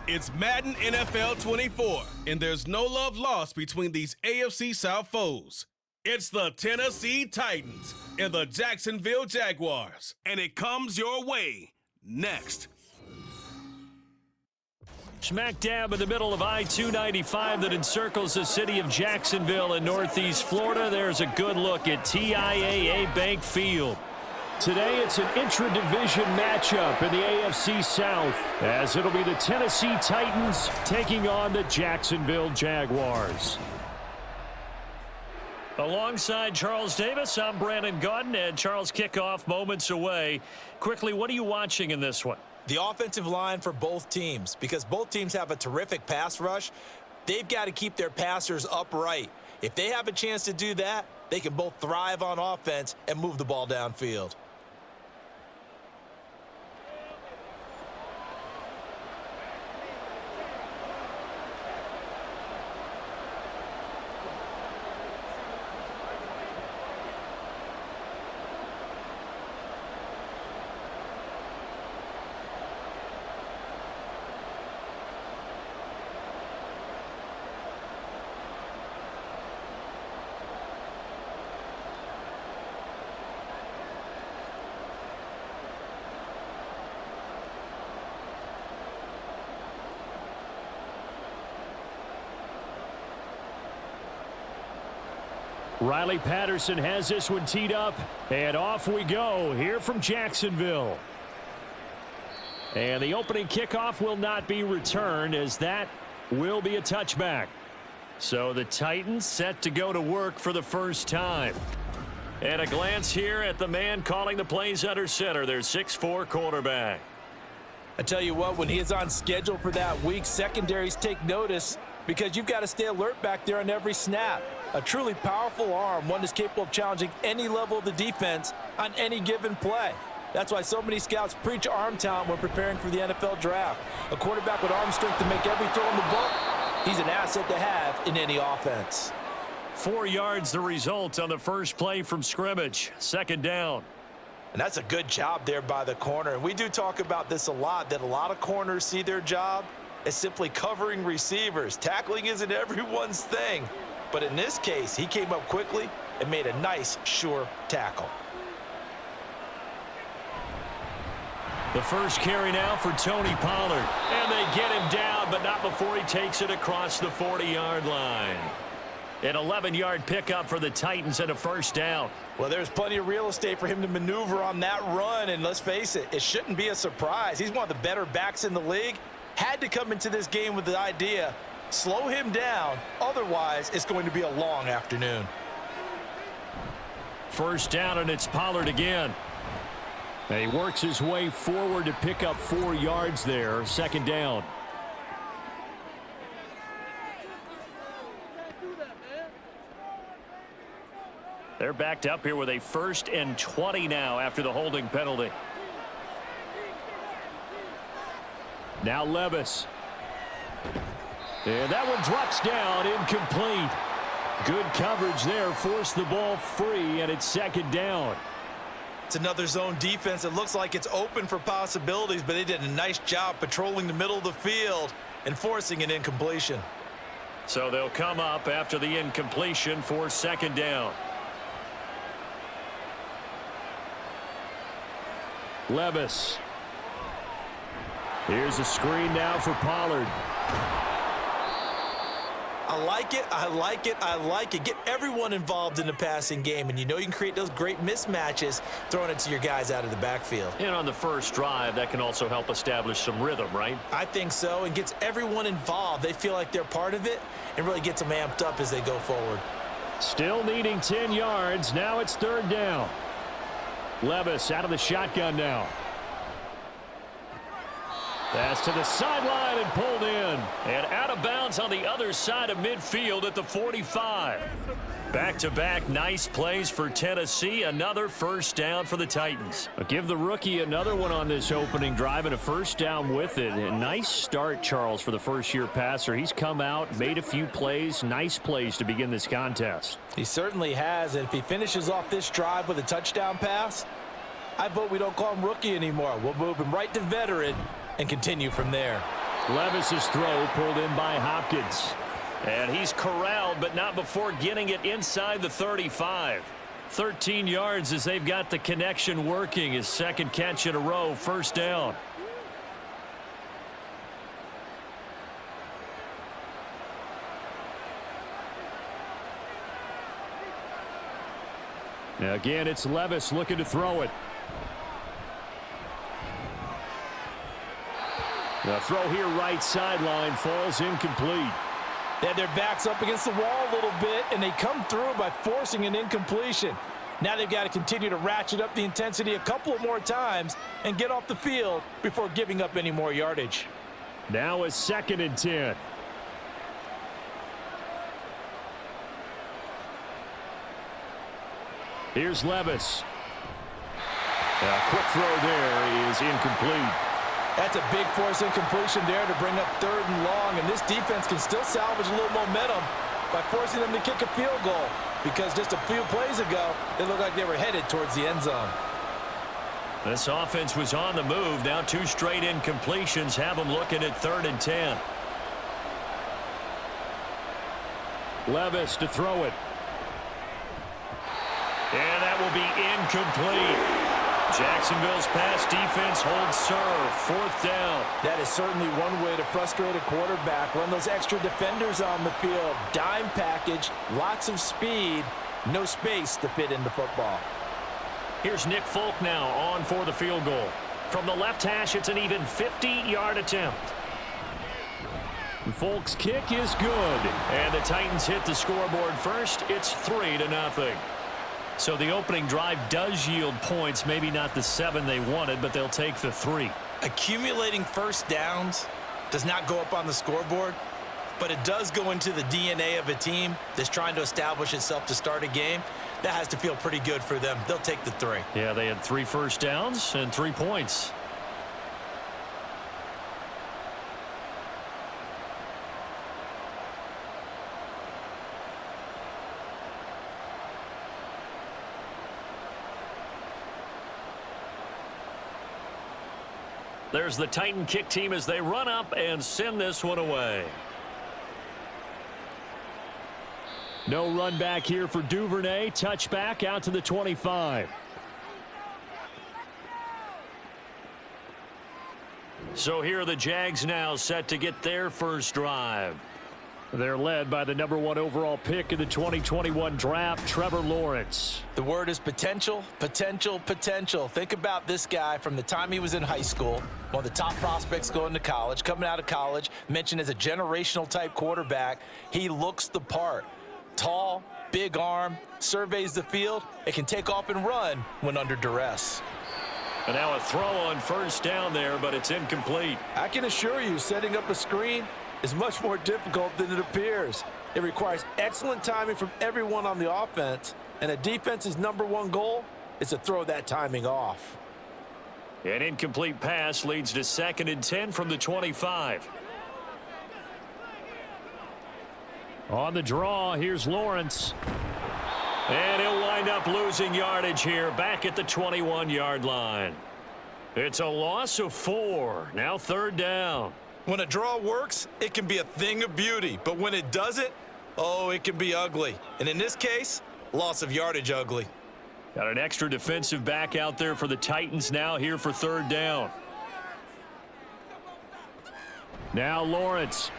It's Madden NFL 24, and there's no love lost between these AFC South foes. It's the Tennessee Titans and the Jacksonville Jaguars, and it comes your way next. Smack dab in the middle of I-295 that encircles the city of Jacksonville in northeast Florida. There's a good look at TIAA Bank Field. Today it's an intra-division matchup in the AFC South, as it'll be the Tennessee Titans taking on the Jacksonville Jaguars. Alongside Charles Davis, I'm Brandon Gaudin, and Charles, kickoff moments away. Quickly, what are you watching in this one? The offensive line for both teams, because both teams have a terrific pass rush. They've got to keep their passers upright. If they have a chance to do that, they can both thrive on offense and move the ball downfield. Riley Patterson has this one teed up, and off we go here from Jacksonville. And the opening kickoff will not be returned, as that will be a touchback. So the Titans set to go to work for the first time. And a glance here at the man calling the plays under center, their 6'4" quarterback. I tell you what, when he is on schedule for that week, secondaries take notice because you've got to stay alert back there on every snap. A truly powerful arm, one that's capable of challenging any level of the defense on any given play. That's why so many scouts preach arm talent when preparing for the NFL draft. A quarterback with arm strength to make every throw in the book, he's an asset to have in any offense. 4 yards the result on the first play from scrimmage. Second down. And that's a good job there by the corner. And we do talk about this a lot, that a lot of corners see their job as simply covering receivers. Tackling isn't everyone's thing. But in this case, he came up quickly and made a nice, sure tackle. The first carry now for Tony Pollard. And they get him down, but not before he takes it across the 40-yard line. An 11-yard pickup for the Titans and a first down. Well, there's plenty of real estate for him to maneuver on that run, and let's face it, it shouldn't be a surprise. He's one of the better backs in the league. Had to come into this game with the idea, slow him down, otherwise it's going to be a long afternoon. First down, and it's Pollard again. And he works his way forward to pick up 4 yards there. Second down. They're backed up here with a 1st and 20 now after the holding penalty. Now Levis. And that one drops down, incomplete. Good coverage there, forced the ball free, and it's second down. It's another zone defense. It looks like it's open for possibilities, but they did a nice job patrolling the middle of the field and forcing an incompletion. So they'll come up after the incompletion for second down. Levis. Here's a screen now for Pollard. I like it, I like it, I like it. Get everyone involved in the passing game, and you know you can create those great mismatches throwing it to your guys out of the backfield. And on the first drive, that can also help establish some rhythm, right? I think so, and gets everyone involved. They feel like they're part of it and really gets them amped up as they go forward. Still needing 10 yards. Now it's third down. Levis out of the shotgun now. Pass to the sideline and pulled in. And out of bounds on the other side of midfield at the 45. Back-to-back nice plays for Tennessee. Another first down for the Titans. Give the rookie another one on this opening drive and a first down with it. A nice start, Charles, for the first-year passer. He's come out, made a few plays, nice plays to begin this contest. He certainly has, and if he finishes off this drive with a touchdown pass, I vote we don't call him rookie anymore. We'll move him right to veteran and continue from there. Levis's throw pulled in by Hopkins. And he's corralled, but not before getting it inside the 35. 13 yards as they've got the connection working. His second catch in a row, first down. Now again, it's Levis looking to throw it. The throw here right sideline falls incomplete. They had their backs up against the wall a little bit, and they come through by forcing an incompletion. Now they've got to continue to ratchet up the intensity a couple of more times and get off the field before giving up any more yardage. Now a 2nd and 10. Here's Levis. A quick throw there is incomplete. That's a big force incompletion there to bring up 3rd and long, and this defense can still salvage a little momentum by forcing them to kick a field goal, because just a few plays ago, they looked like they were headed towards the end zone. This offense was on the move. Now 2 straight incompletions have them looking at 3rd and 10. Levis to throw it. And that will be incomplete. Jacksonville's pass defense holds serve. 4th down. That is certainly one way to frustrate a quarterback. Run those extra defenders on the field. Dime package, lots of speed, no space to fit into football. Here's Nick Folk now on for the field goal. From the left hash, it's an even 50-yard attempt. Folk's kick is good. And the Titans hit the scoreboard first. It's 3-0. So the opening drive does yield points, maybe not the 7 they wanted, but they'll take the 3. Accumulating first downs does not go up on the scoreboard, but it does go into the DNA of a team that's trying to establish itself to start a game. That has to feel pretty good for them. They'll take the 3. Yeah, they had 3 first downs and 3 points. There's the Titan kick team as they run up and send this one away. No run back here for Duvernay. Touchback out to the 25. So here are the Jags now set to get their first drive. They're led by the #1 overall pick in the 2021 draft, Trevor Lawrence. The word is potential, potential, potential. Think about this guy from the time he was in high school, one of the top prospects going to college, coming out of college, mentioned as a generational type quarterback. He looks the part. Tall, big arm, surveys the field. It can take off and run when under duress. And now a throw on first down there, but it's incomplete. I can assure you, setting up a screen is much more difficult than it appears. It requires excellent timing from everyone on the offense, and a defense's #1 goal is to throw that timing off. An incomplete pass leads to 2nd and 10 from the 25. On the draw, here's Lawrence. And he'll wind up losing yardage here back at the 21-yard line. It's a loss of 4. Now 3rd down. When a draw works, it can be a thing of beauty. But when it doesn't, oh, it can be ugly. And in this case, loss of yardage ugly. Got an extra defensive back out there for the Titans now here for 3rd down. Now Lawrence.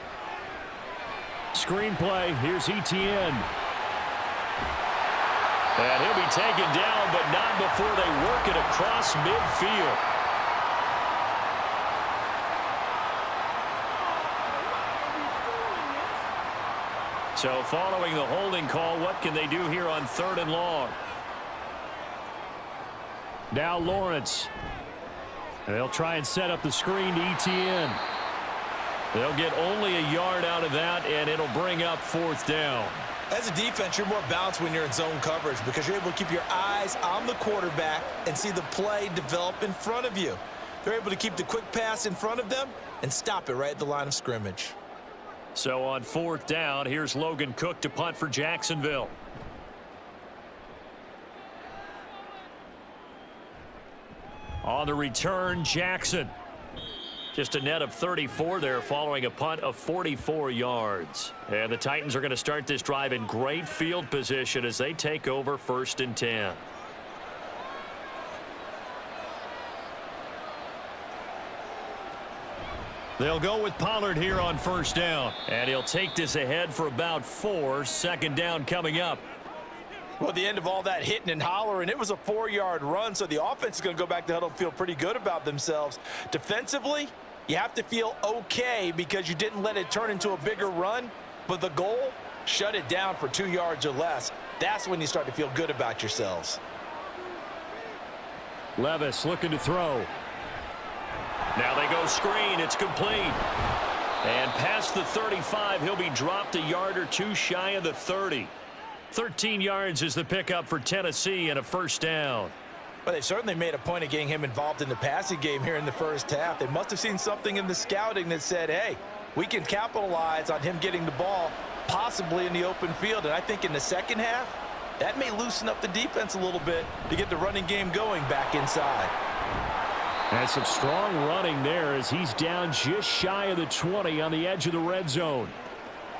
Screenplay. Here's Etienne. And he'll be taken down, but not before they work it across midfield. So following the holding call, what can they do here on 3rd and long? Now Lawrence. They'll try and set up the screen to Etienne. They'll get only a yard out of that, and it'll bring up 4th down. As a defense, you're more balanced when you're in zone coverage because you're able to keep your eyes on the quarterback and see the play develop in front of you. They're able to keep the quick pass in front of them and stop it right at the line of scrimmage. So on 4th down, here's Logan Cook to punt for Jacksonville. On the return, Jackson. Just a net of 34 there following a punt of 44 yards. And the Titans are going to start this drive in great field position as they take over 1st and 10. They'll go with Pollard here on 1st down. And he'll take this ahead for about 4. 2nd down coming up. Well, the end of all that hitting and hollering, it was a 4-yard run, so the offense is going to go back to huddle and feel pretty good about themselves. Defensively, you have to feel okay because you didn't let it turn into a bigger run, but the goal, shut it down for 2 yards or less. That's when you start to feel good about yourselves. Levis looking to throw. Now they go screen. It's complete. And past the 35, he'll be dropped a yard or 2 shy of the 30. 13 yards is the pickup for Tennessee and a 1st down. Well, they certainly made a point of getting him involved in the passing game here in the 1st half. They must have seen something in the scouting that said, hey, we can capitalize on him getting the ball possibly in the open field. And I think in the 2nd half, that may loosen up the defense a little bit to get the running game going back inside. And some strong running there as he's down just shy of the 20 on the edge of the red zone.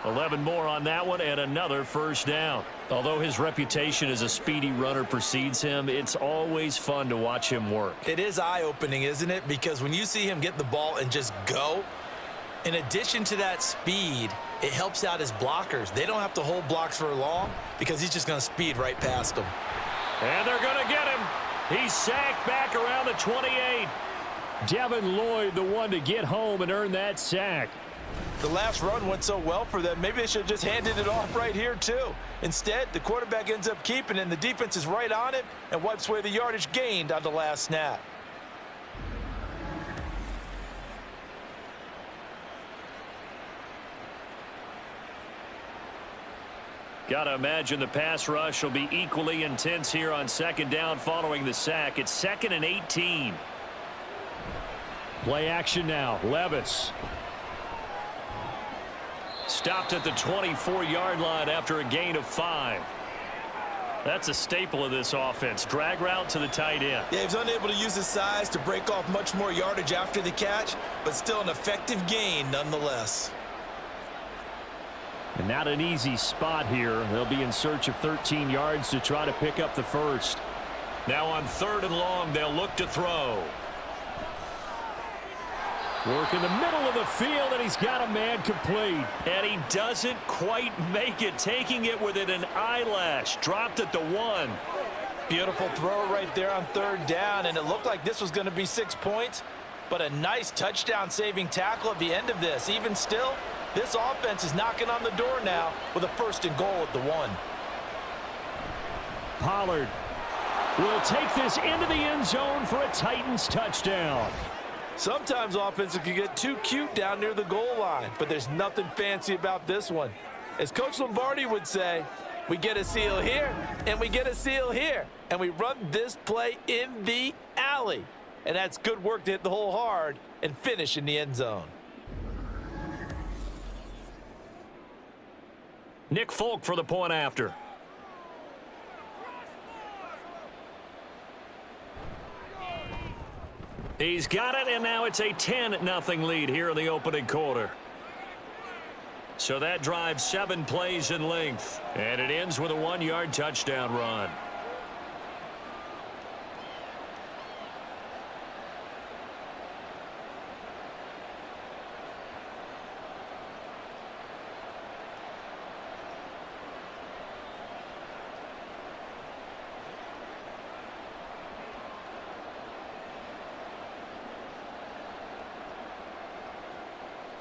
11 more on that one and another 1st down. Although his reputation as a speedy runner precedes him, it's always fun to watch him work. It is eye-opening, isn't it? Because when you see him get the ball and just go, in addition to that speed, it helps out his blockers. They don't have to hold blocks for long because he's just going to speed right past them. And they're going to get him. He's sacked back around the 28. Devin Lloyd, the one to get home and earn that sack. The last run went so well for them, maybe they should have just handed it off right here, too. Instead, the quarterback ends up keeping it, and the defense is right on it and wipes away the yardage gained on the last snap. Got to imagine the pass rush will be equally intense here on 2nd down following the sack. It's 2nd and 18. Play action now. Levis. Stopped at the 24-yard line after a gain of 5. That's a staple of this offense. Drag route to the tight end. Yeah, he was unable to use his size to break off much more yardage after the catch, but still an effective gain nonetheless. And not an easy spot here. They'll be in search of 13 yards to try to pick up the 1st. Now on 3rd and long, they'll look to throw. Work in the middle of the field, and he's got a man complete. And he doesn't quite make it, taking it within an eyelash. Dropped at the 1. Beautiful throw right there on 3rd down, and it looked like this was going to be 6 points, but a nice touchdown-saving tackle at the end of this. Even still, this offense is knocking on the door now with a 1st and goal at the 1. Pollard will take this into the end zone for a Titans touchdown. Sometimes offenses can get too cute down near the goal line, but there's nothing fancy about this one. As Coach Lombardi would say, we get a seal here, and we get a seal here, and we run this play in the alley. And that's good work to hit the hole hard and finish in the end zone. Nick Folk for the point after. He's got it, and now it's a 10-0 lead here in the opening quarter. So that drives 7 plays in length, and it ends with a 1-yard touchdown run.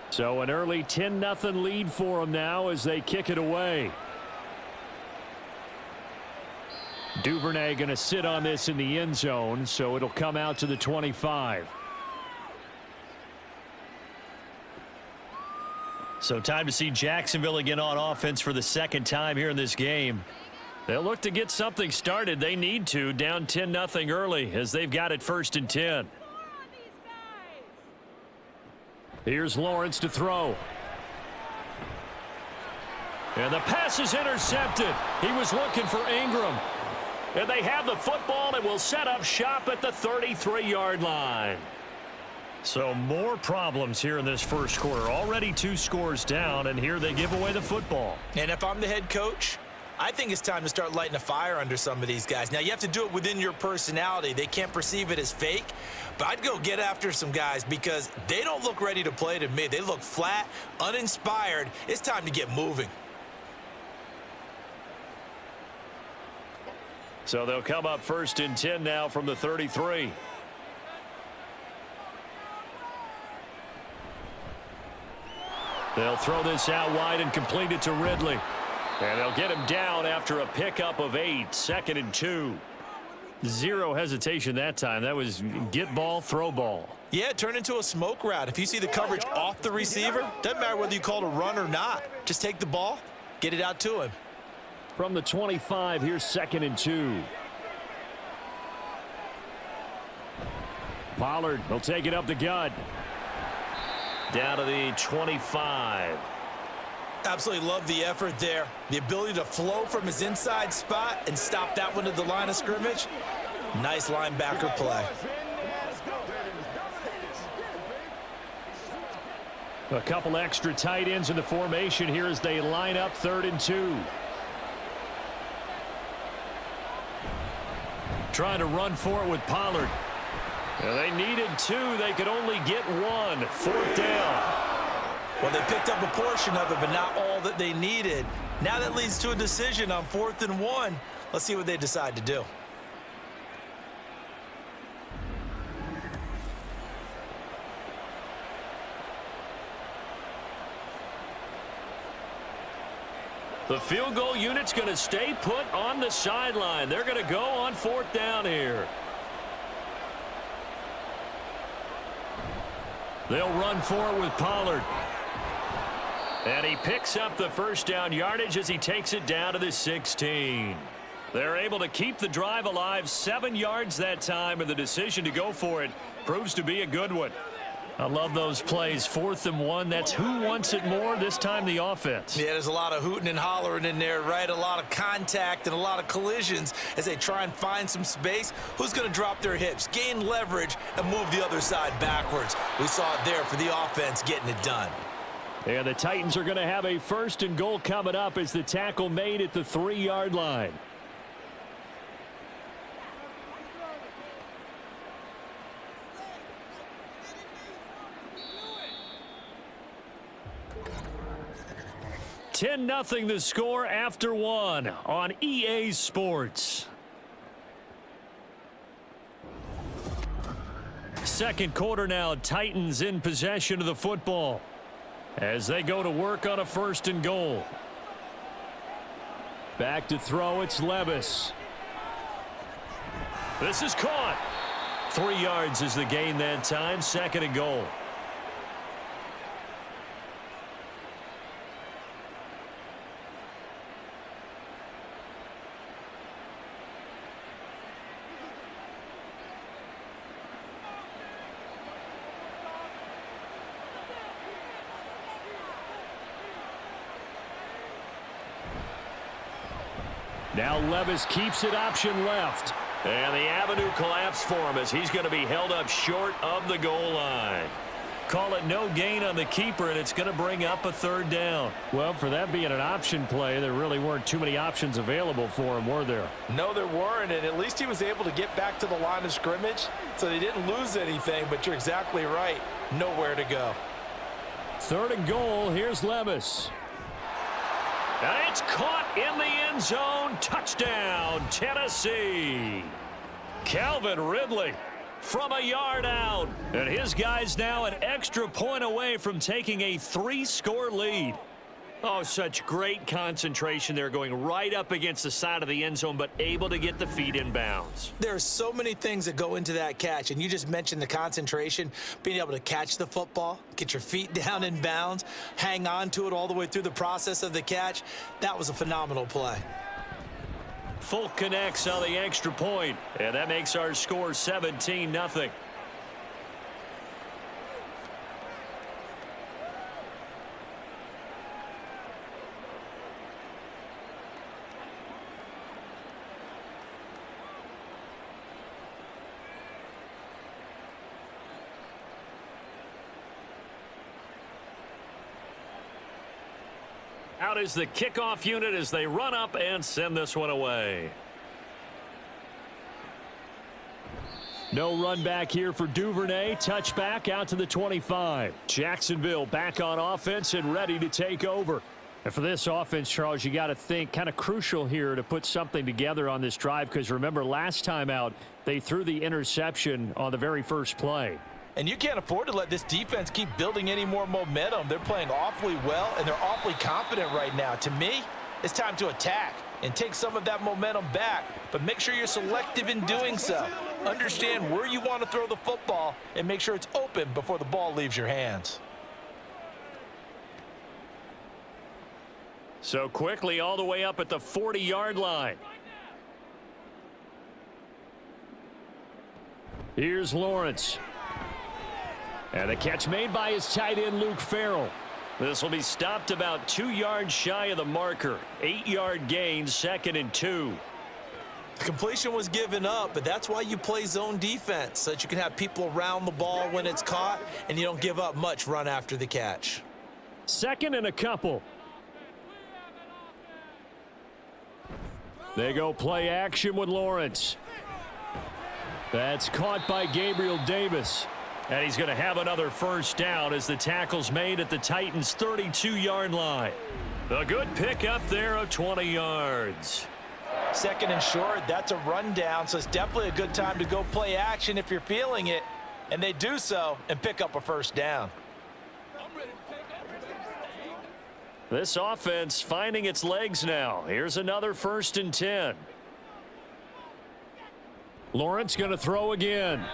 So an early 10-0 lead for them now as they kick it away. Duvernay going to sit on this in the end zone, so it'll come out to the 25. So time to see Jacksonville again on offense for the 2nd time here in this game. They'll look to get something started. They need to, down 10-0 early as they've got it 1st and 10. Here's Lawrence to throw. And the pass is intercepted. He was looking for Ingram. And they have the football and will set up shop at the 33-yard line. So more problems here in this first quarter. Already 2 scores down, and here they give away the football. And if I'm the head coach, I think it's time to start lighting a fire under some of these guys. Now, you have to do it within your personality. They can't perceive it as fake, but I'd go get after some guys because they don't look ready to play to me. They look flat, uninspired. It's time to get moving. So they'll come up 1st and 10 now from the 33. They'll throw this out wide and complete it to Ridley. And they'll get him down after a pickup of 8, 2nd and 2. Zero hesitation that time. That was get ball, throw ball. Yeah, turn into a smoke route. If you see the coverage off the receiver, doesn't matter whether you call it a run or not. Just take the ball, get it out to him. From the 25, here's 2nd and 2. Pollard will take it up the gut. Down to the 25. Absolutely love the effort there. The ability to flow from his inside spot and stop that one at the line of scrimmage. Nice linebacker play. A couple extra tight ends in the formation here as they line up 3rd and 2. Trying to run for it with Pollard. They needed 2. They could only get 1. 4th down. Well, they picked up a portion of it, but not all that they needed. Now that leads to a decision on 4th and 1. Let's see what they decide to do. The field goal unit's going to stay put on the sideline. They're going to go on 4th down here. They'll run for it with Pollard. And he picks up the 1st down yardage as he takes it down to the 16. They're able to keep the drive alive, 7 yards that time, and the decision to go for it proves to be a good one. I love those plays. 4th and 1. That's who wants it more, this time the offense. Yeah, there's a lot of hooting and hollering in there, right? A lot of contact and a lot of collisions as they try and find some space. Who's going to drop their hips, gain leverage, and move the other side backwards? We saw it there for the offense getting it done. And the Titans are going to have a 1st and goal coming up as the tackle made at the 3-yard line. (10-0) the score after 1 on EA Sports. Second quarter now, Titans in possession of the football as they go to work on a 1st and goal. Back to throw, it's Levis. This is caught. 3 yards is the gain that time, 2nd and goal. Now Levis keeps it option left. And the avenue collapsed for him as he's going to be held up short of the goal line. Call it no gain on the keeper, and it's going to bring up a 3rd down. Well, for that being an option play, there really weren't too many options available for him, were there? No, there weren't, and at least he was able to get back to the line of scrimmage, so they didn't lose anything, but you're exactly right. Nowhere to go. 3rd and goal, here's Levis. And it's caught in the end zone. Touchdown, Tennessee. Calvin Ridley from a yard out. And his guys now an extra point away from taking a 3-score lead. Oh, such great concentration there, going right up against the side of the end zone, but able to get the feet in bounds. There are so many things that go into that catch, and you just mentioned the concentration, being able to catch the football, get your feet down in bounds, hang on to it all the way through the process of the catch. That was a phenomenal play. Folk connects on the extra point, and that makes our score 17-0. Out is the kickoff unit as they run up and send this one away. No run back here for Duvernay. Touchback out to the 25. Jacksonville back on offense and ready to take over. And for this offense, Charles, you got to think kind of crucial here to put something together on this drive, because remember last time out they threw the interception on the very first play. And you can't afford to let this defense keep building any more momentum. They're playing awfully well, and they're awfully confident right now. To me, it's time to attack and take some of that momentum back, but make sure you're selective in doing so. Understand where you want to throw the football and make sure it's open before the ball leaves your hands. So quickly all the way up at the 40-yard line. Here's Lawrence. And the catch made by his tight end, Luke Farrell. This will be stopped about 2 yards shy of the marker. 8-yard gain, 2nd and 2. The completion was given up, but that's why you play zone defense, so that you can have people around the ball when it's caught, and you don't give up much run after the catch. 2nd and a couple. They go play action with Lawrence. That's caught by Gabriel Davis. And he's going to have another first down as the tackle's made at the Titans' 32-yard line. A good pickup there of 20 yards. 2nd and short, that's a rundown, so it's definitely a good time to go play action if you're feeling it. And they do so and pick up a first down. This offense finding its legs now. Here's another 1st and 10. Lawrence going to throw again.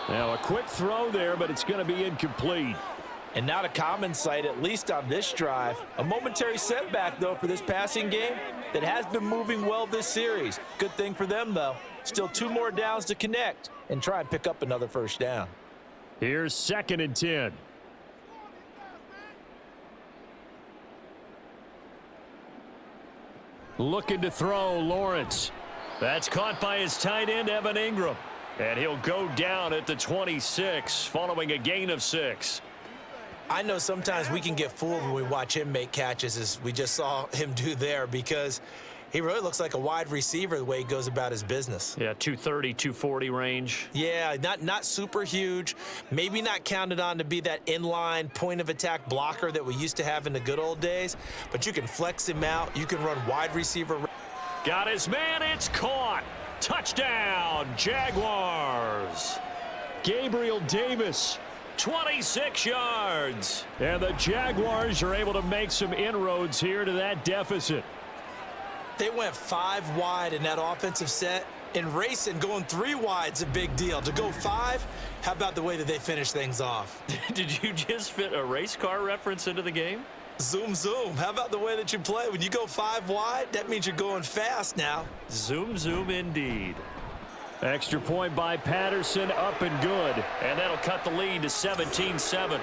Now a quick throw there, but it's going to be incomplete. And not a common sight, at least on this drive. A momentary setback, though, for this passing game that has been moving well this series. Good thing for them, though. Still 2 more downs to connect and try and pick up another first down. Here's 2nd and 10. Looking to throw, Lawrence. That's caught by his tight end, Evan Ingram. And he'll go down at the 26 following a gain of 6. I know sometimes we can get fooled when we watch him make catches, as we just saw him do there, because he really looks like a wide receiver the way he goes about his business. Yeah, 230, 240 range. Yeah, not super huge. Maybe not counted on to be that inline point-of-attack blocker that we used to have in the good old days, but you can flex him out. You can run wide receiver. Got his man. It's caught. Touchdown, Jaguars. Gabriel Davis, 26 yards. And the Jaguars are able to make some inroads here to that deficit. They went 5 wide in that offensive set. In racing, going 3 wide's a big deal. To go 5, how about the way that they finish things off? Did you just fit a race car reference into the game? Zoom, zoom. How about the way that you play? When you go 5 wide, that means you're going fast now. Zoom, zoom indeed. Extra point by Patterson, up and good. And that'll cut the lead to 17-7.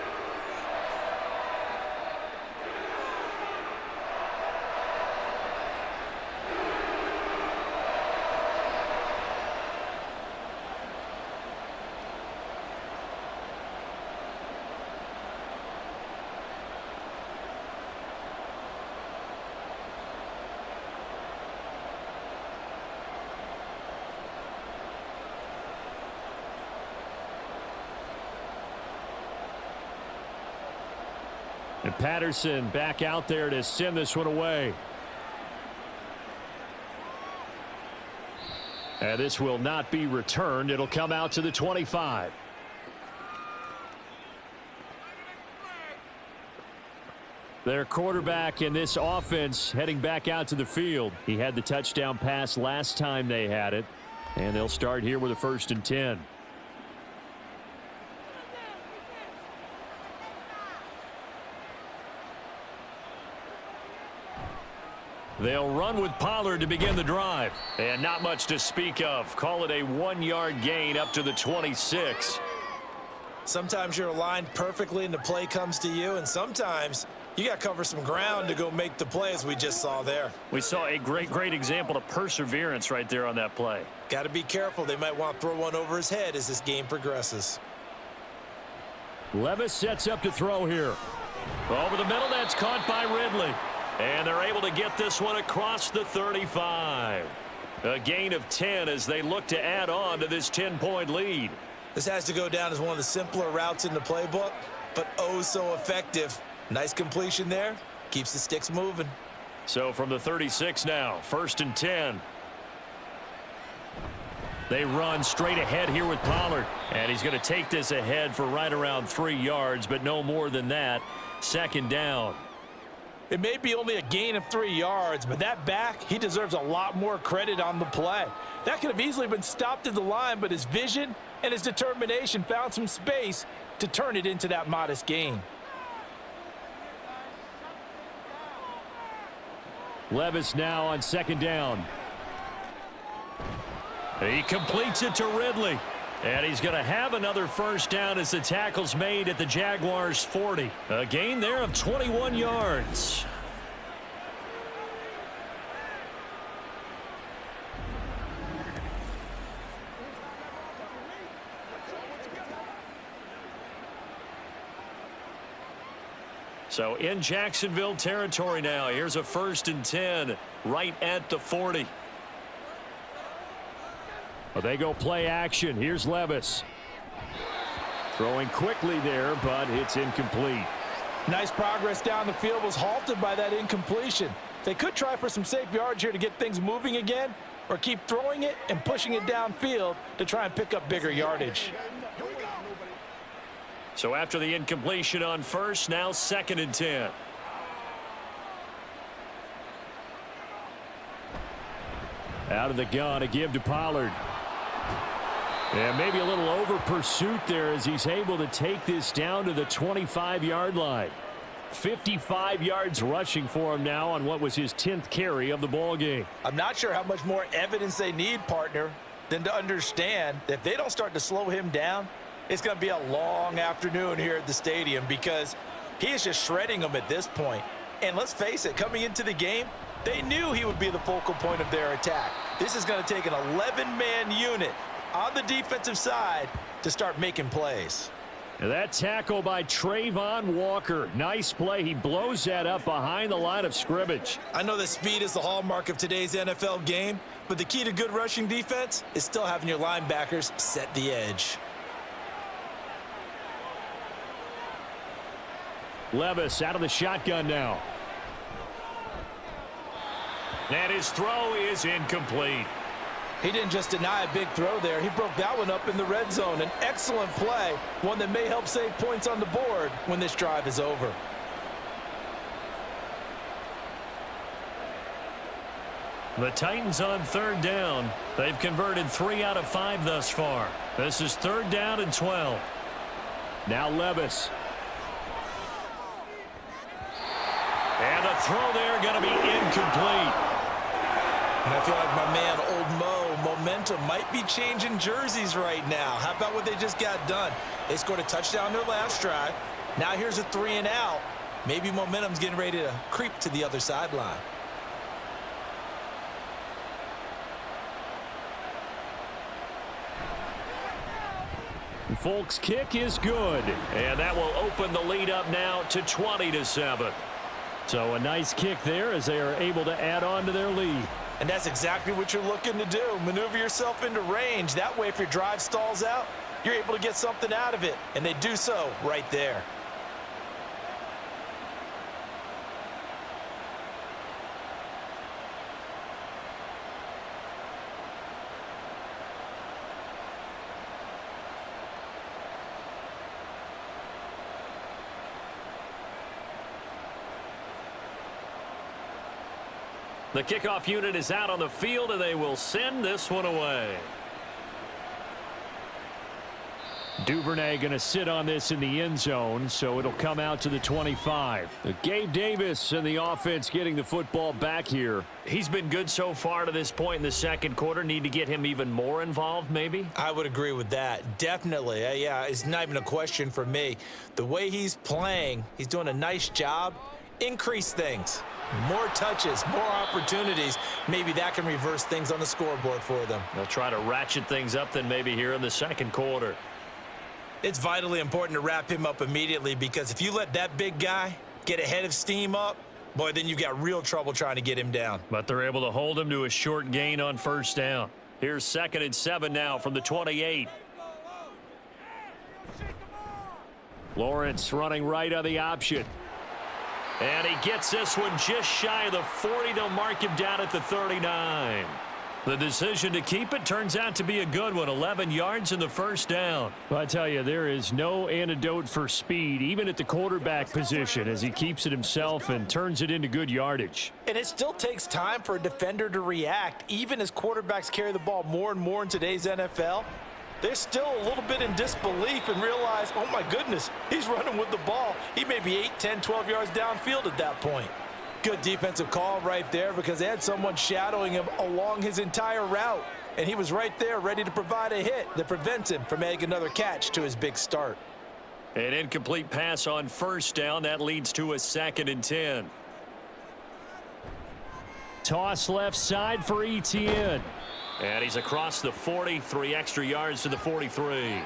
And Patterson back out there to send this one away. And this will not be returned. It'll come out to the 25. Their quarterback in this offense heading back out to the field. He had the touchdown pass last time they had it. And they'll start here with a 1st and 10. They'll run with Pollard to begin the drive. And not much to speak of. Call it a 1-yard gain up to the 26. Sometimes you're aligned perfectly and the play comes to you, and sometimes you got to cover some ground to go make the play, as we just saw there. We saw a great example of perseverance right there on that play. Got to be careful. They might want to throw one over his head as this game progresses. Levis sets up to throw here. Over the middle, that's caught by Ridley. And they're able to get this one across the 35. A gain of 10 as they look to add on to this 10-point lead. This has to go down as one of the simpler routes in the playbook, but oh so effective. Nice completion there. Keeps the sticks moving. So from the 36 now, 1st and 10. They run straight ahead here with Pollard. And he's going to take this ahead for right around 3 yards, but no more than that. 2nd down. It may be only a gain of 3 yards, but that back, he deserves a lot more credit on the play. That could have easily been stopped at the line, but his vision and his determination found some space to turn it into that modest gain. Levis now on 2nd down. He completes it to Ridley. And he's going to have another 1st down as the tackle's made at the Jaguars' 40. A gain there of 21 yards. So in Jacksonville territory now. Here's a 1st and 10 right at the 40. Well, they go play action. Here's Levis. Throwing quickly there, but it's incomplete. Nice progress down the field, was halted by that incompletion. They could try for some safe yards here to get things moving again, or keep throwing it and pushing it downfield to try and pick up bigger yardage. So after the incompletion on 1st, now 2nd and 10. Out of the gun, a give to Pollard. And maybe a little over pursuit there as he's able to take this down to the 25-yard line. 55 yards rushing for him now on what was his 10th carry of the ball game. I'm not sure how much more evidence they need, partner, than to understand that if they don't start to slow him down, it's going to be a long afternoon here at the stadium because he is just shredding them at this point. And let's face it, coming into the game, they knew he would be the focal point of their attack. This is going to take an 11-man unit on the defensive side to start making plays. And that tackle by Trayvon Walker. Nice play. He blows that up behind the line of scrimmage. I know that speed is the hallmark of today's NFL game, but the key to good rushing defense is still having your linebackers set the edge. Levis out of the shotgun now. And his throw is incomplete. He didn't just deny a big throw there. He broke that one up in the red zone. An excellent play, one that may help save points on the board when this drive is over. The Titans on 3rd down. They've converted 3 out of 5 thus far. This is 3rd down and 12. Now Levis. And the throw there going to be incomplete. And I feel like my man, Old Mo, momentum might be changing jerseys right now. How about what they just got done? They scored a touchdown their last drive. Now here's a 3 and out. Maybe momentum's getting ready to creep to the other sideline. Folk's kick is good. And that will open the lead up now to 20-7. So a nice kick there as they are able to add on to their lead. And that's exactly what you're looking to do. Maneuver yourself into range. That way, if your drive stalls out, you're able to get something out of it. And they do so right there. The kickoff unit is out on the field, and they will send this one away. Duvernay going to sit on this in the end zone, so it'll come out to the 25. Gabe Davis and the offense getting the football back here. He's been good so far to this point in the second quarter. Need to get him even more involved, maybe? I would agree with that. Definitely. Yeah, it's not even a question for me. The way he's playing, he's doing a nice job. Increase things. More touches, more opportunities. Maybe that can reverse things on the scoreboard for them. They'll try to ratchet things up then maybe here in the second quarter. It's vitally important to wrap him up immediately because if you let that big guy get a head of steam up, boy, then you've got real trouble trying to get him down. But they're able to hold him to a short gain on first down. Here's 2nd and 7 now from the 28. Lawrence running right on the option. And he gets this one just shy of the 40. They'll mark him down at the 39. The decision to keep it turns out to be a good one. 11 yards in the first down. Well, I tell you, there is no antidote for speed, even at the quarterback position, as he keeps it himself and turns it into good yardage. And it still takes time for a defender to react. Even as quarterbacks carry the ball more and more in today's NFL, they're still a little bit in disbelief and realize, oh my goodness, he's running with the ball. He may be 8, 10, 12 yards downfield at that point. Good defensive call right there because they had someone shadowing him along his entire route. And he was right there ready to provide a hit that prevents him from making another catch to his big start. An incomplete pass on first down. That leads to a 2nd and 10. Toss left side for Etienne. And he's across the 40, 3 extra yards to the 43.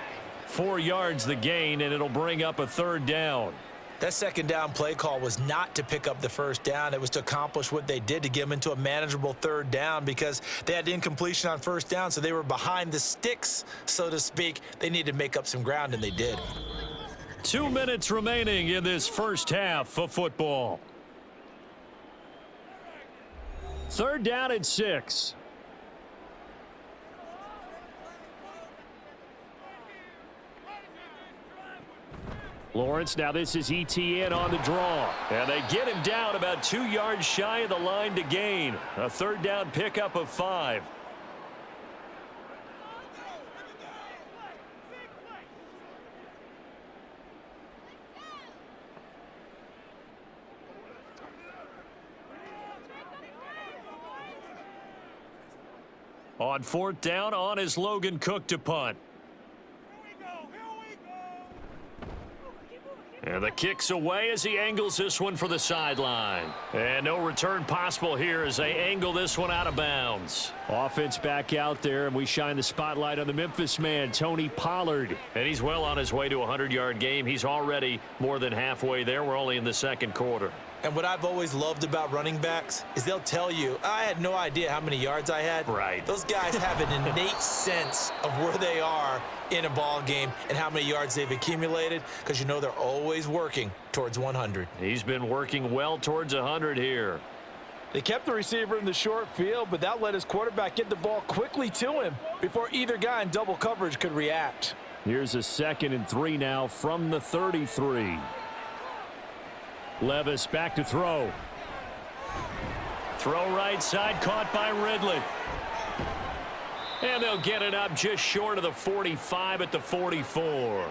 4 yards the gain, and it'll bring up a 3rd down. That 2nd down play call was not to pick up the 1st down. It was to accomplish what they did to get them into a manageable 3rd down because they had incompletion on 1st down, so they were behind the sticks, so to speak. They needed to make up some ground, and they did. 2 minutes remaining in this first half of football. 3rd down and 6. Lawrence, now this is Etienne on the draw. And they get him down about 2 yards shy of the line to gain. A 3rd down pickup of 5. On 4th down, on is Logan Cook to punt. And the kick's away as he angles this one for the sideline. And no return possible here as they angle this one out of bounds. Offense back out there, and we shine the spotlight on the Memphis man, Tony Pollard. And he's well on his way to a 100-yard game. He's already more than halfway there. We're only in the 2nd quarter. And what I've always loved about running backs is they'll tell you, I had no idea how many yards I had. Right. Those guys have an innate sense of where they are in a ball game and how many yards they've accumulated because you know they're always working towards 100. He's been working well towards 100 here. They kept the receiver in the short field, but that let his quarterback get the ball quickly to him before either guy in double coverage could react. Here's a 2nd and 3 now from the 33. Levis back to throw. Throw right side, caught by Ridley. And they'll get it up just short of the 45 at the 44.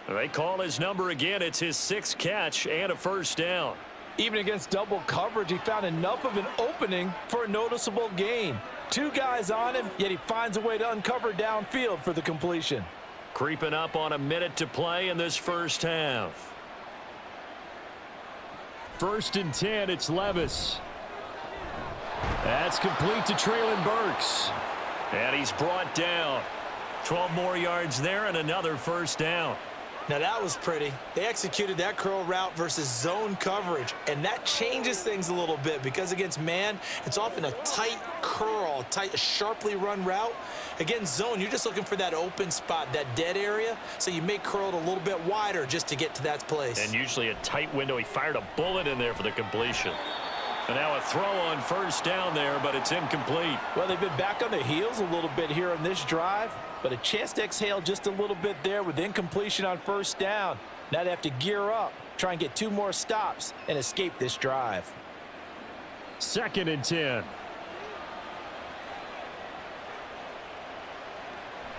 They call his number again. It's his 6th catch and a 1st down. Even against double coverage, he found enough of an opening for a noticeable gain. 2 guys on him, yet he finds a way to uncover downfield for the completion. Creeping up on a minute to play in this first half. 1st and 10, it's Levis. That's complete to Traylon Burks. And he's brought down. 12 more yards there and another 1st down. Now that was pretty. They executed that curl route versus zone coverage, and that changes things a little bit because against man, it's often a tight curl, tight, sharply run route. Against zone, you're just looking for that open spot, that dead area, so you may curl it a little bit wider just to get to that place. And usually a tight window. He fired a bullet in there for the completion. And now a throw on 1st down there, but it's incomplete. Well, they've been back on the heels a little bit here on this drive, but a chance to exhale just a little bit there with incompletion on 1st down. Now they have to gear up, try and get 2 more stops and escape this drive. 2nd and 10.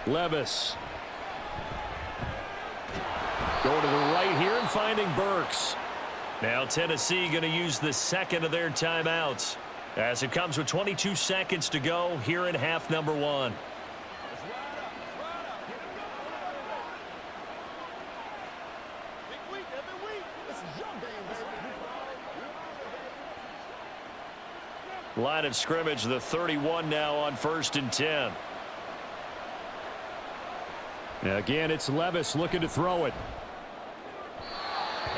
Levis. Going to the right here and finding Burks. Now Tennessee going to use the 2nd of their timeouts as it comes with 22 seconds to go here in half number 1. Line of scrimmage, the 31 now on 1st and 10. Again, it's Levis looking to throw it.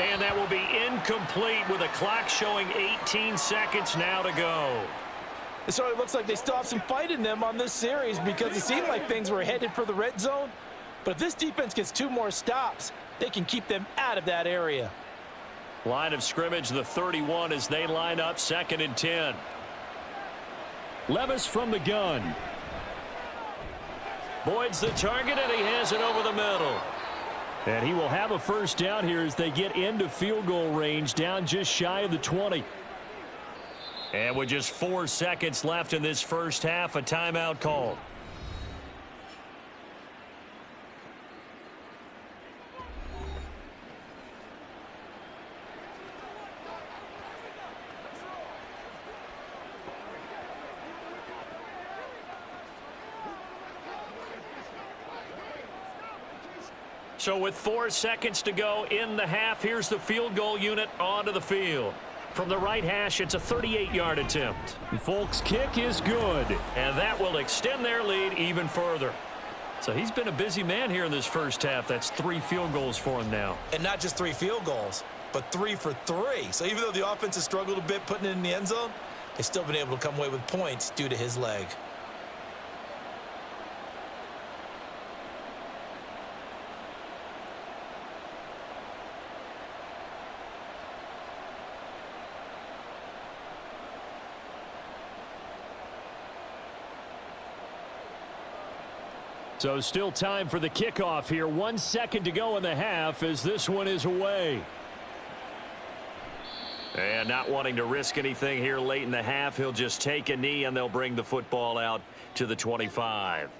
And that will be incomplete with a clock showing 18 seconds now to go. It certainly looks like they still have some fight in them on this series because it seemed like things were headed for the red zone. But if this defense gets 2 more stops, they can keep them out of that area. Line of scrimmage, the 31 as they line up 2nd and 10. Levis from the gun. Boyd's the target, and he has it over the middle. And he will have a first down here as they get into field goal range, down just shy of the 20. And with just 4 seconds left in this first half, a timeout called. So with 4 seconds to go in the half, here's the field goal unit onto the field. From the right hash, it's a 38-yard attempt. Folk's kick is good, and that will extend their lead even further. So he's been a busy man here in this first half. That's 3 field goals for him now. And not just 3 field goals, but 3 for 3. So even though the offense has struggled a bit putting it in the end zone, they've still been able to come away with points due to his leg. So still time for the kickoff here. 1 second to go in the half as this one is away. And not wanting to risk anything here late in the half, he'll just take a knee and they'll bring the football out to the 25.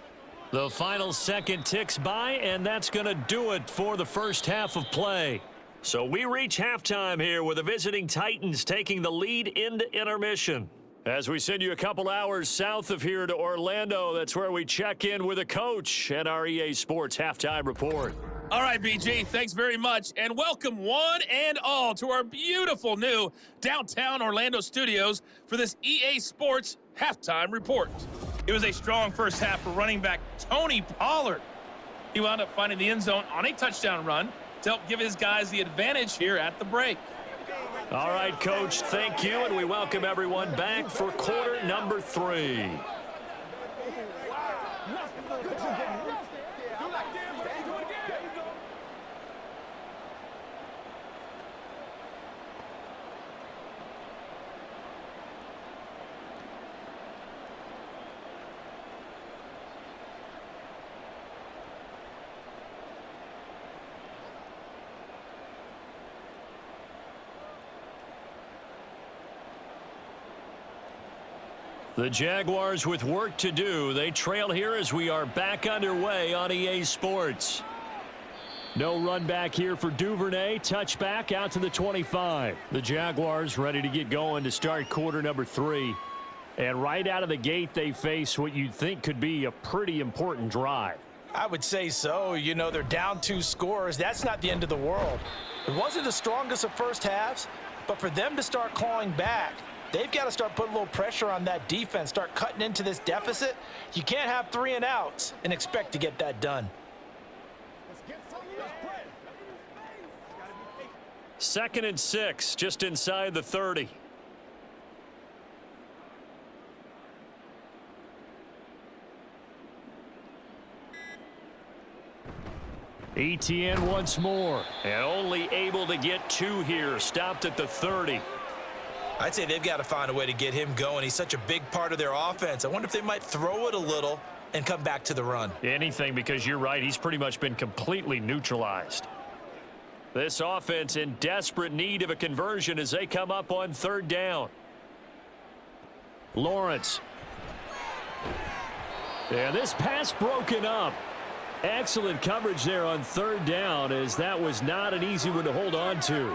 The final second ticks by, and that's going to do it for the first half of play. So we reach halftime here with the visiting Titans taking the lead into intermission. As we send you a couple hours south of here to Orlando, that's where we check in with a coach and our EA Sports Halftime Report. All right, BG, thanks very much, and welcome one and all to our beautiful new downtown Orlando studios for this EA Sports Halftime Report. It was a strong first half for running back Tony Pollard. He wound up finding the end zone on a touchdown run to help give his guys the advantage here at the break. All right, Coach, thank you, and we welcome everyone back for quarter number 3. The Jaguars with work to do. They trail here as we are back underway on EA Sports. No run back here for Duvernay. Touchback out to the 25. The Jaguars ready to get going to start quarter number 3. And right out of the gate, they face what you'd think could be a pretty important drive. I would say so. You know, they're down 2 scores. That's not the end of the world. It wasn't the strongest of first halves, but for them to start clawing back, they've got to start putting a little pressure on that defense, start cutting into this deficit. You can't have 3 and outs and expect to get that done. 2nd and 6, just inside the 30. ETN once more, and only able to get 2 here, stopped at the 30. I'd say they've got to find a way to get him going. He's such a big part of their offense. I wonder if they might throw it a little and come back to the run. Anything, because you're right, he's pretty much been completely neutralized. This offense in desperate need of a conversion as they come up on 3rd down. Lawrence. Yeah, this pass broken up. Excellent coverage there on 3rd down, as that was not an easy one to hold on to.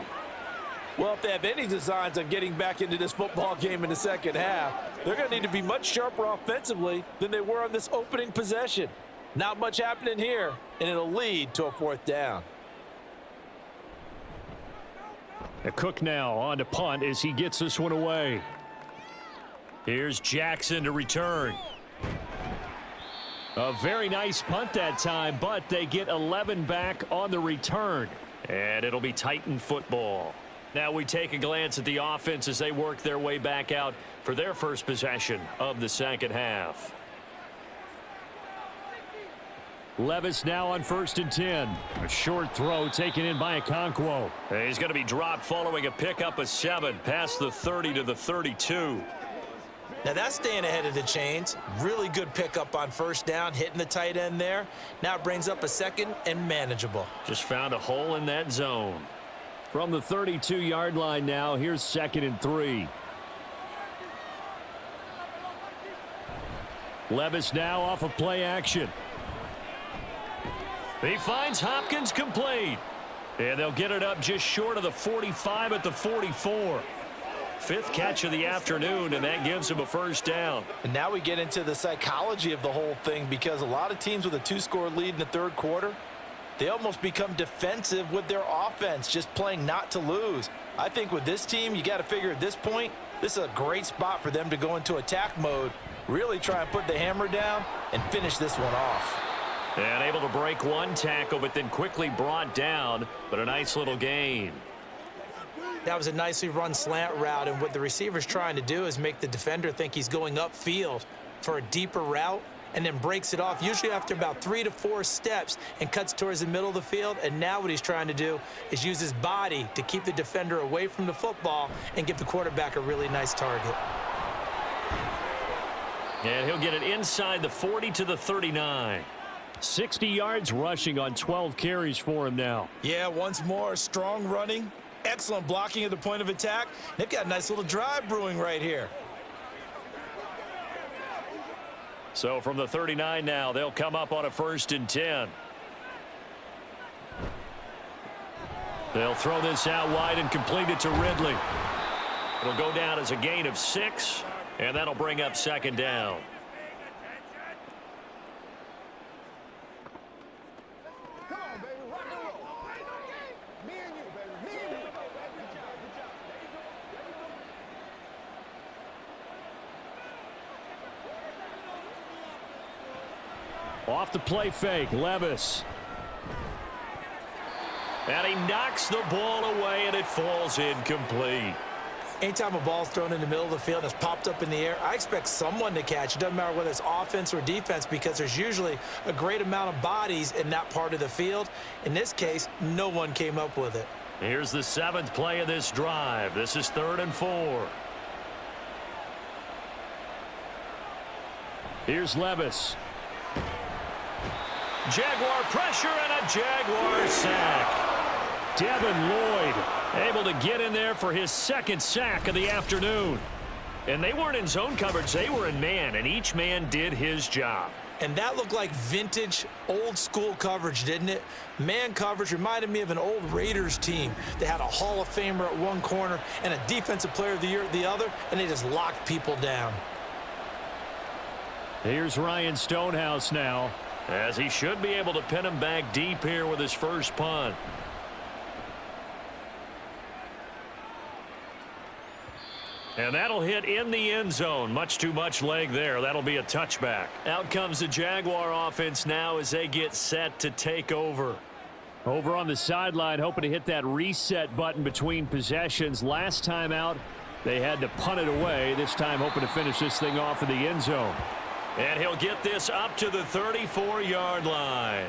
Well, if they have any designs on getting back into this football game in the second half, they're going to need to be much sharper offensively than they were on this opening possession. Not much happening here, and it'll lead to a 4th down. A Cook now on to punt as he gets this one away. Here's Jackson to return. A very nice punt that time, but they get 11 back on the return. And it'll be Titan football. Now we take a glance at the offense as they work their way back out for their first possession of the second half. Levis now on 1st and 10. A short throw taken in by Okonkwo. He's going to be dropped following a pickup of 7 past the 30 to the 32. Now that's staying ahead of the chains. Really good pickup on 1st down, hitting the tight end there. Now it brings up a 2nd and manageable. Just found a hole in that zone. From the 32-yard line now, here's 2nd and 3. Levis now off of play action. He finds Hopkins complete. And they'll get it up just short of the 45 at the 44. 5th catch of the afternoon, and that gives him a 1st down. And now we get into the psychology of the whole thing, because a lot of teams with a 2-score lead in the 3rd quarter, they almost become defensive with their offense, just playing not to lose. I think with this team, you got to figure at this point, this is a great spot for them to go into attack mode, really try and put the hammer down and finish this one off. And able to break one tackle, but then quickly brought down, but a nice little gain. That was a nicely run slant route, and what the receiver's trying to do is make the defender think he's going upfield for a deeper route, and then breaks it off, usually after about 3 to 4 steps, and cuts towards the middle of the field. And now what he's trying to do is use his body to keep the defender away from the football and give the quarterback a really nice target. And he'll get it inside the 40 to the 39. 60 yards rushing on 12 carries for him now. Yeah, once more, strong running, excellent blocking at the point of attack. They've got a nice little drive brewing right here. So from the 39 now, they'll come up on a 1st and 10. They'll throw this out wide and complete it to Ridley. It'll go down as a gain of 6, and that'll bring up 2nd down. Off the play fake, Levis. And he knocks the ball away, and it falls incomplete. Anytime a ball's thrown in the middle of the field and it's popped up in the air, I expect someone to catch. It doesn't matter whether it's offense or defense, because there's usually a great amount of bodies in that part of the field. In this case, no one came up with it. Here's the 7th play of this drive. This is 3rd and 4. Here's Levis. Jaguar pressure and a Jaguar sack. Devin Lloyd able to get in there for his 2nd sack of the afternoon. And they weren't in zone coverage, they were in man, and each man did his job. And that looked like vintage, old-school coverage, didn't it? Man coverage reminded me of an old Raiders team. They had a Hall of Famer at one corner and a Defensive Player of the Year at the other, and they just locked people down. Here's Ryan Stonehouse now, as he should be able to pin him back deep here with his first punt. And that'll hit in the end zone. Much too much leg there. That'll be a touchback. Out comes the Jaguar offense now as they get set to take over. Over on the sideline, hoping to hit that reset button between possessions. Last time out, they had to punt it away. This time hoping to finish this thing off in the end zone. And he'll get this up to the 34-yard line.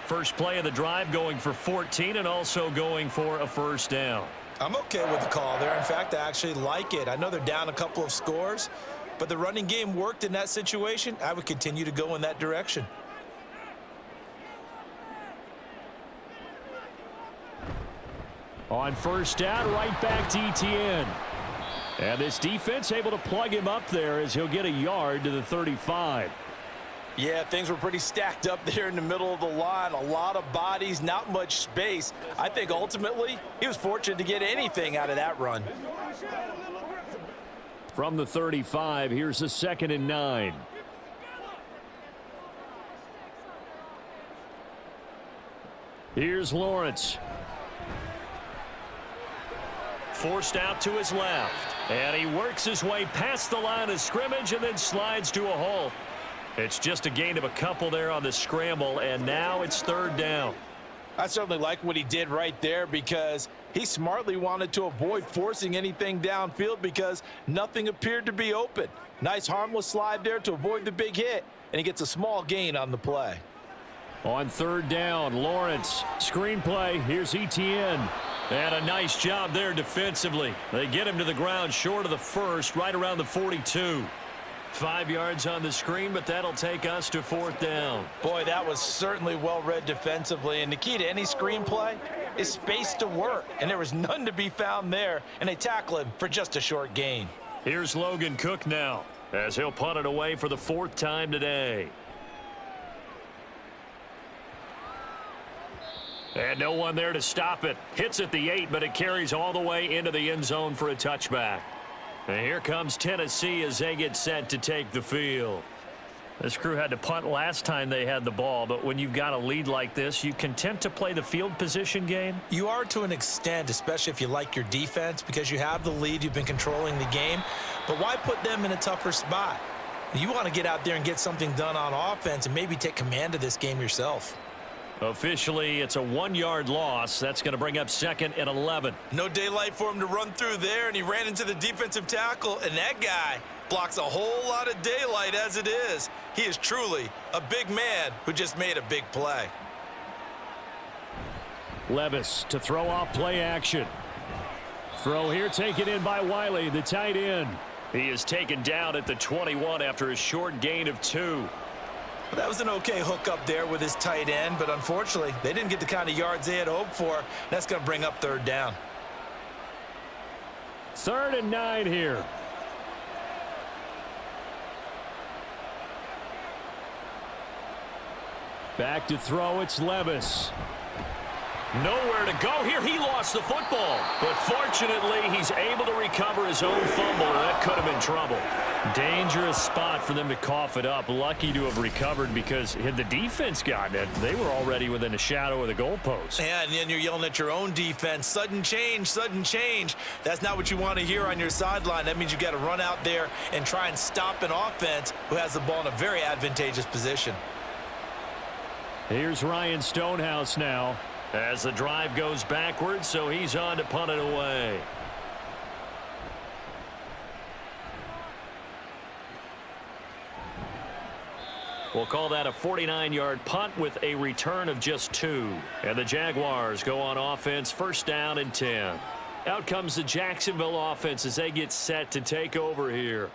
First play of the drive, going for 14 and also going for a 1st down. I'm okay with the call there. In fact, I actually like it. I know they're down a couple of scores, but the running game worked in that situation. I would continue to go in that direction. On 1st down, right back to ETN. And this defense able to plug him up there as he'll get a yard to the 35. Yeah, things were pretty stacked up there in the middle of the line. A lot of bodies, not much space. I think ultimately he was fortunate to get anything out of that run. From the 35, here's a 2nd and 9. Here's Lawrence. Forced out to his left. And he works his way past the line of scrimmage and then slides to a halt. It's just a gain of a couple there on the scramble, and now it's 3rd down. I certainly like what he did right there because he smartly wanted to avoid forcing anything downfield because nothing appeared to be open. Nice harmless slide there to avoid the big hit, and he gets a small gain on the play. On third down, Lawrence, screenplay, here's Etienne. And a nice job there defensively. They get him to the ground short of the first, right around the 42. 5 yards on the screen, but that'll take us to fourth down. Boy, that was certainly well read defensively, and the key to any screenplay is space to work, and there was none to be found there, and they tackle him for just a short gain. Here's Logan Cook now, as he'll punt it away for the 4th time today. And no one there to stop it. Hits at the 8, but it carries all the way into the end zone for a touchback. And here comes Tennessee as they get set to take the field. This crew had to punt last time they had the ball, but when you've got a lead like this, you content to play the field position game? You are to an extent, especially if you like your defense, because you have the lead, you've been controlling the game. But why put them in a tougher spot? You want to get out there and get something done on offense and maybe take command of this game yourself. Officially, it's a 1-yard loss. That's going to bring up 2nd and 11. No daylight for him to run through there, and he ran into the defensive tackle, and that guy blocks a whole lot of daylight as it is. He is truly a big man who just made a big play. Levis to throw off play action. Throw here taken in by Wiley, the tight end. He is taken down at the 21 after a short gain of 2. That was an okay hook up there with his tight end, but unfortunately, they didn't get the kind of yards they had hoped for. That's going to bring up 3rd down. 3rd and 9 here. Back to throw, it's Levis. Nowhere to go here. He lost the football, but fortunately, he's able to recover his own fumble. That could have been trouble. Dangerous spot for them to cough it up. Lucky to have recovered because had the defense gotten it, they were already within a shadow of the goalpost. Yeah, and then you're yelling at your own defense. Sudden change, sudden change. That's not what you want to hear on your sideline. That means you got to run out there and try and stop an offense who has the ball in a very advantageous position. Here's Ryan Stonehouse now as the drive goes backwards, so he's on to punt it away. We'll call that a 49-yard punt with a return of just 2. And the Jaguars go on offense, 1st down and 10. Out comes the Jacksonville offense as they get set to take over here.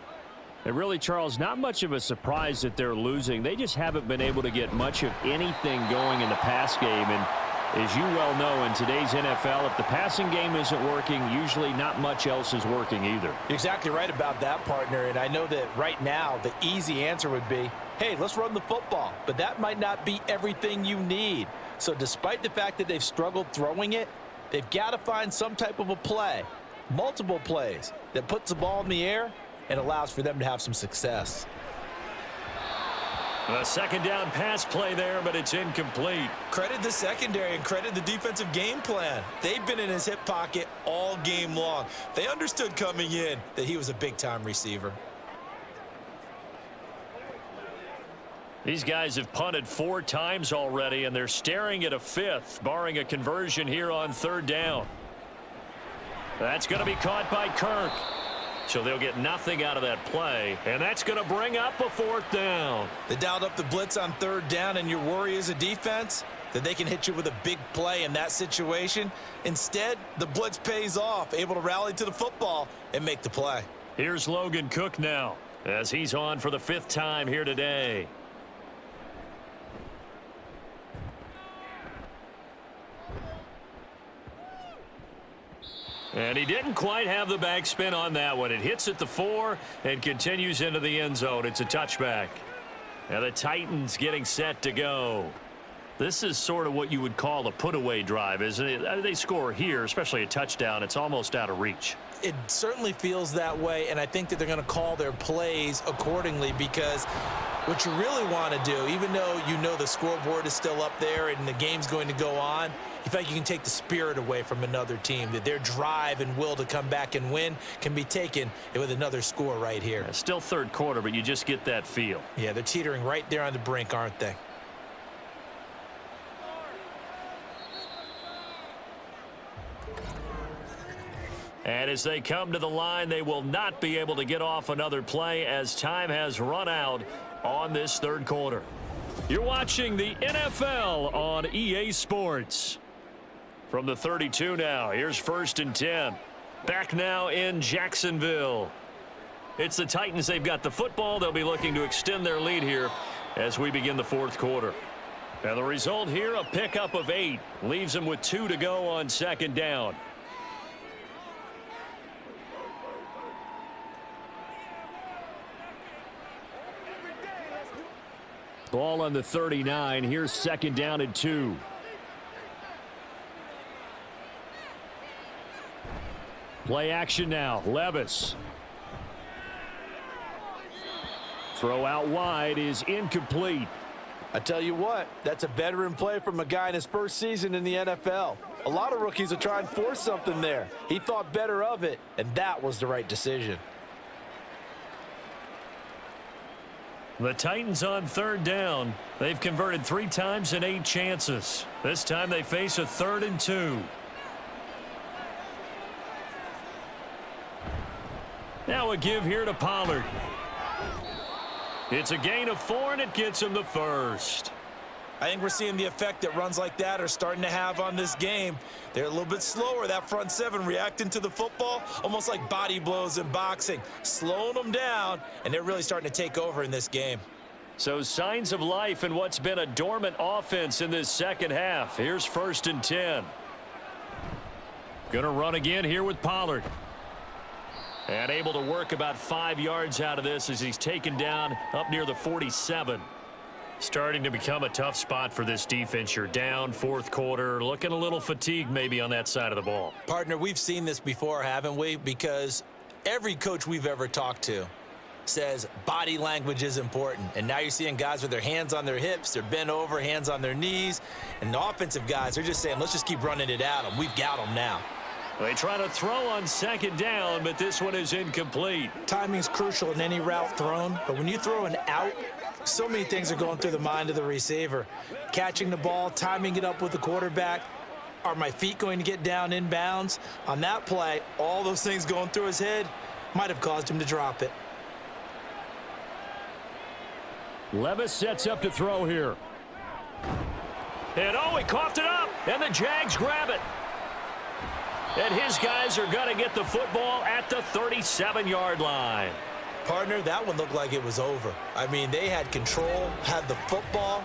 And really, Charles, not much of a surprise that they're losing. They just haven't been able to get much of anything going in the pass game. And as you well know, in today's NFL, if the passing game isn't working, usually not much else is working either. You're exactly right about that, partner. And I know that right now the easy answer would be, hey, let's run the football. But that might not be everything you need. So despite the fact that they've struggled throwing it, they've got to find some type of a play, multiple plays, that puts the ball in the air and allows for them to have some success. A 2nd down pass play there, but it's incomplete. Credit the secondary and credit the defensive game plan. They've been in his hip pocket all game long. They understood coming in that he was a big-time receiver. These guys have punted 4 times already, and they're staring at a 5th, barring a conversion here on 3rd down. That's going to be caught by Kirk. So they'll get nothing out of that play, and that's going to bring up a 4th down. They dialed up the blitz on 3rd down, and your worry as a defense that they can hit you with a big play in that situation. Instead, the blitz pays off, able to rally to the football and make the play. Here's Logan Cook now as he's on for the 5th time here today. And he didn't quite have the backspin on that one. It hits at the 4 and continues into the end zone. It's a touchback. And the Titans getting set to go. This is sort of what you would call a put-away drive, isn't it? They score here, especially a touchdown. It's almost out of reach. It certainly feels that way, and I think that they're going to call their plays accordingly because what you really want to do, even though you know the scoreboard is still up there and the game's going to go on, you feel like you can take the spirit away from another team, that their drive and will to come back and win can be taken with another score right here. Yeah, still 3rd quarter, but you just get that feel. Yeah, they're teetering right there on the brink, aren't they? And as they come to the line, they will not be able to get off another play as time has run out on this third quarter. You're watching the NFL on EA Sports. From the 32 now, here's 1st and 10. Back now in Jacksonville. It's the Titans. They've got the football. They'll be looking to extend their lead here as we begin the fourth quarter. And the result here, a pickup of 8. Leaves them with 2 to go on 2nd down. Ball on the 39. Here's 2nd down and 2. Play action now. Levis. Throw out wide is incomplete. I tell you what, that's a veteran play from a guy in his first season in the NFL. A lot of rookies will try and force something there. He thought better of it, and that was the right decision. The Titans on 3rd down. They've converted 3 times in 8 chances. This time they face a 3rd and 2. Now a give here to Pollard. It's a gain of 4, and it gets him the first. I think we're seeing the effect that runs like that are starting to have on this game. They're a little bit slower, that front 7 reacting to the football, almost like body blows in boxing, slowing them down, and they're really starting to take over in this game. So signs of life in what's been a dormant offense in this second half. Here's 1st and 10. Gonna run again here with Pollard. And able to work about 5 yards out of this as he's taken down up near the 47. Starting to become a tough spot for this defense. You're down 4th quarter, looking a little fatigued maybe on that side of the ball. Partner, we've seen this before, haven't we? Because every coach we've ever talked to says body language is important. And now you're seeing guys with their hands on their hips, they're bent over, hands on their knees. And the offensive guys are just saying, let's just keep running it at them. We've got them now. They try to throw on 2nd down, but this one is incomplete. Timing's crucial in any route thrown, but when you throw an out, so many things are going through the mind of the receiver. Catching the ball, timing it up with the quarterback. Are my feet going to get down in bounds? On that play, all those things going through his head might have caused him to drop it. Levis sets up to throw here. And oh, he coughed it up, and the Jags grab it. And his guys are going to get the football at the 37-yard line. Partner, that one looked like it was over. I mean, they had control, had the football,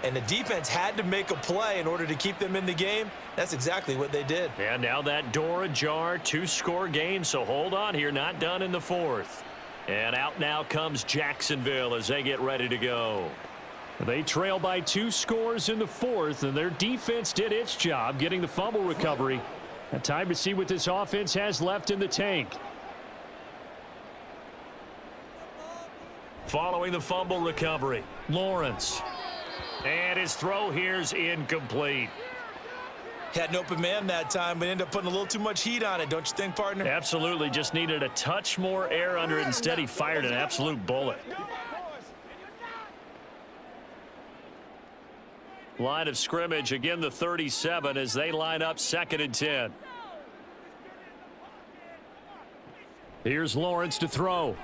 and the defense had to make a play in order to keep them in the game. That's exactly what they did. And now that door ajar, 2-score game, so hold on here, not done in the 4th. And out now comes Jacksonville as they get ready to go. They trail by 2 scores in the 4th, and their defense did its job getting the fumble recovery. And time to see what this offense has left in the tank. Following the fumble recovery, Lawrence. And his throw here's incomplete. Had an open man that time, but ended up putting a little too much heat on it, don't you think, partner? Absolutely. Just needed a touch more air under it. Instead, he fired an absolute bullet. Line of scrimmage, again the 37 as they line up 2nd and 10. Here's Lawrence to throw.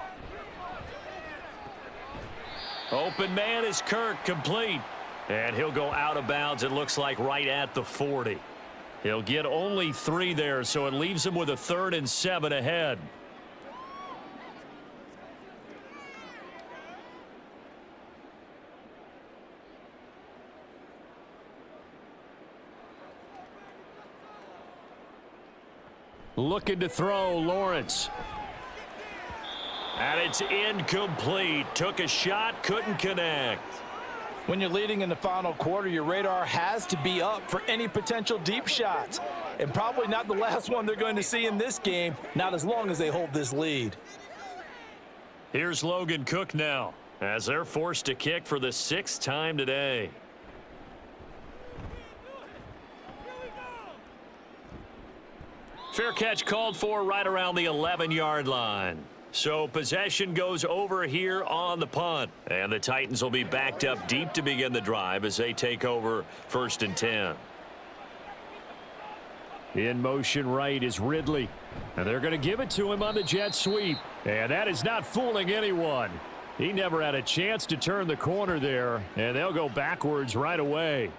Open man is Kirk, complete. And he'll go out of bounds, it looks like right at the 40. He'll get only 3 there, so it leaves him with a 3rd and 7 ahead. Looking to throw, Lawrence. And it's incomplete. Took a shot, couldn't connect. When you're leading in the final quarter, your radar has to be up for any potential deep shots. And probably not the last one they're going to see in this game, not as long as they hold this lead. Here's Logan Cook now, as they're forced to kick for the 6th time today. Fair catch called for right around the 11-yard line. So possession goes over here on the punt. And the Titans will be backed up deep to begin the drive as they take over 1st and 10. In motion right is Ridley. And they're going to give it to him on the jet sweep. And that is not fooling anyone. He never had a chance to turn the corner there, and they'll go backwards right away.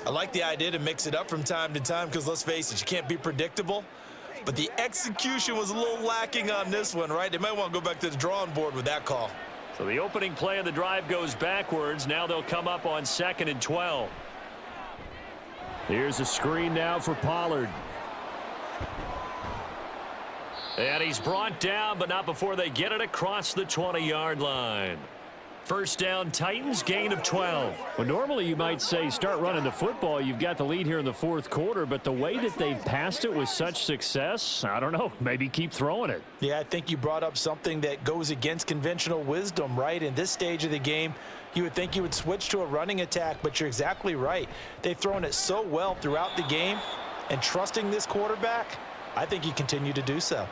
I like the idea to mix it up from time to time because, let's face it, you can't be predictable. But the execution was a little lacking on this one, right? They might want to go back to the drawing board with that call. So the opening play of the drive goes backwards. Now they'll come up on 2nd and 12. Here's a screen now for Pollard. And he's brought down, but not before they get it across the 20-yard line. First down, Titans, gain of 12. Well, normally you might say start running the football. You've got the lead here in the 4th quarter, but the way that they've passed it with such success, I don't know, maybe keep throwing it. Yeah, I think you brought up something that goes against conventional wisdom, right? In this stage of the game, you would think you would switch to a running attack, but you're exactly right. They've thrown it so well throughout the game, and trusting this quarterback, I think you continue to do so.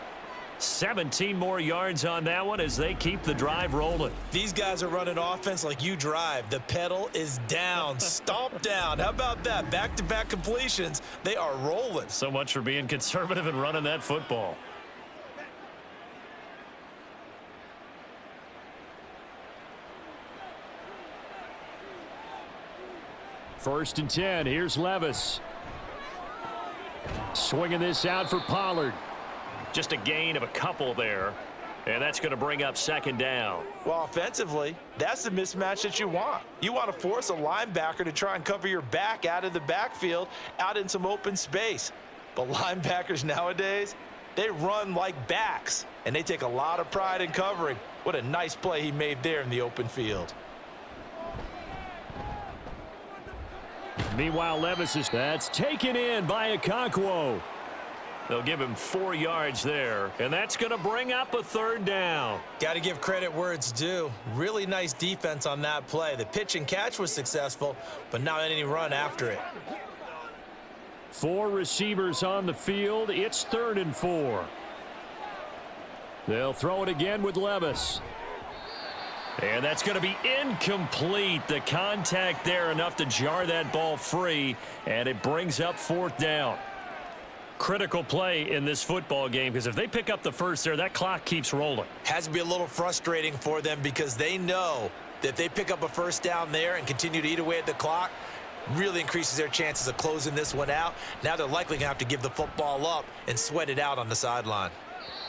17 more yards on that one as they keep the drive rolling. These guys are running offense like you drive. The pedal is down, stomp down. How about that? Back-to-back completions. They are rolling. So much for being conservative and running that football. First and 10. Here's Levis. Swinging this out for Pollard. Just a gain of a couple there. And that's going to bring up 2nd down. Well, offensively, that's the mismatch that you want. You want to force a linebacker to try and cover your back out of the backfield, out in some open space. But linebackers nowadays, they run like backs, and they take a lot of pride in covering. What a nice play he made there in the open field. Meanwhile, that's taken in by Okonkwo. They'll give him 4 yards there, and that's going to bring up a 3rd down. Got to give credit where it's due. Really nice defense on that play. The pitch and catch was successful, but not any run after it. 4 receivers on the field. It's 3rd and 4. They'll throw it again with Levis. And that's going to be incomplete. The contact there enough to jar that ball free, and it brings up 4th down. Critical play in this football game because if they pick up the first there, that clock keeps rolling. Has to be a little frustrating for them because they know that if they pick up a first down there and continue to eat away at the clock, really increases their chances of closing this one out. Now they're likely going to have to give the football up and sweat it out on the sideline.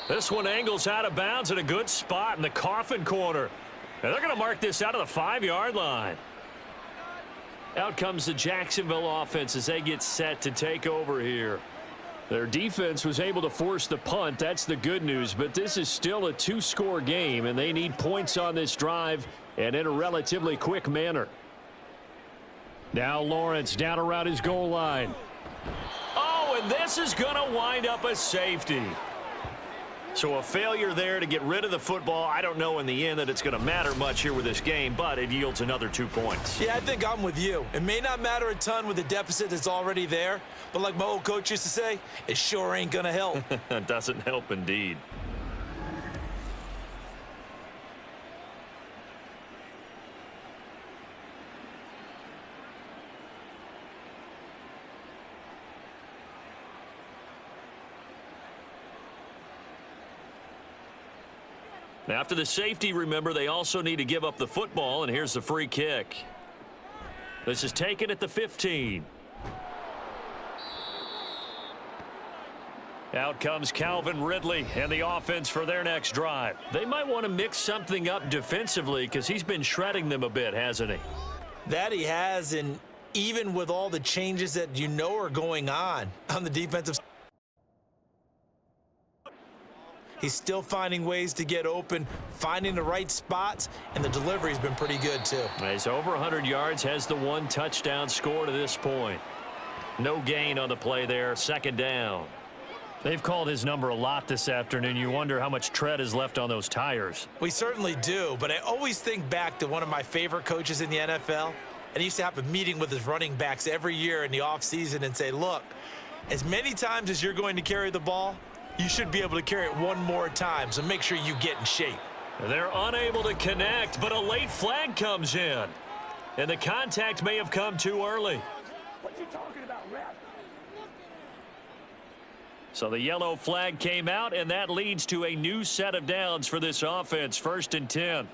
This one angles out of bounds at a good spot in the coffin corner. And they're going to mark this out of the 5-yard line. Out comes the Jacksonville offense as they get set to take over here. Their defense was able to force the punt. That's the good news. But this is still a 2-score game, and they need points on this drive and in a relatively quick manner. Now Lawrence down around his goal line. Oh, and this is going to wind up a safety. So a failure there to get rid of the football. I don't know in the end that it's going to matter much here with this game, but it yields another 2 points. Yeah, I think I'm with you. It may not matter a ton with the deficit that's already there, but like my old coach used to say, it sure ain't going to help. It doesn't help indeed. After the safety, remember, they also need to give up the football, and here's the free kick. This is taken at the 15. Out comes Calvin Ridley and the offense for their next drive. They might want to mix something up defensively because he's been shredding them a bit, hasn't he? That he has, and even with all the changes that you know are going on the defensive side, he's still finding ways to get open, finding the right spots, and the delivery's been pretty good, too. He's over 100 yards, has the 1 touchdown score to this point. No gain on the play there, 2nd down. They've called his number a lot this afternoon. You wonder how much tread is left on those tires. We certainly do, but I always think back to one of my favorite coaches in the NFL, and he used to have a meeting with his running backs every year in the offseason and say, look, as many times as you're going to carry the ball, you should be able to carry it 1 more time, so make sure you get in shape. They're unable to connect, but a late flag comes in. And the contact may have come too early. What you talking about, ref? So the yellow flag came out, and that leads to a new set of downs for this offense. 1st and 10.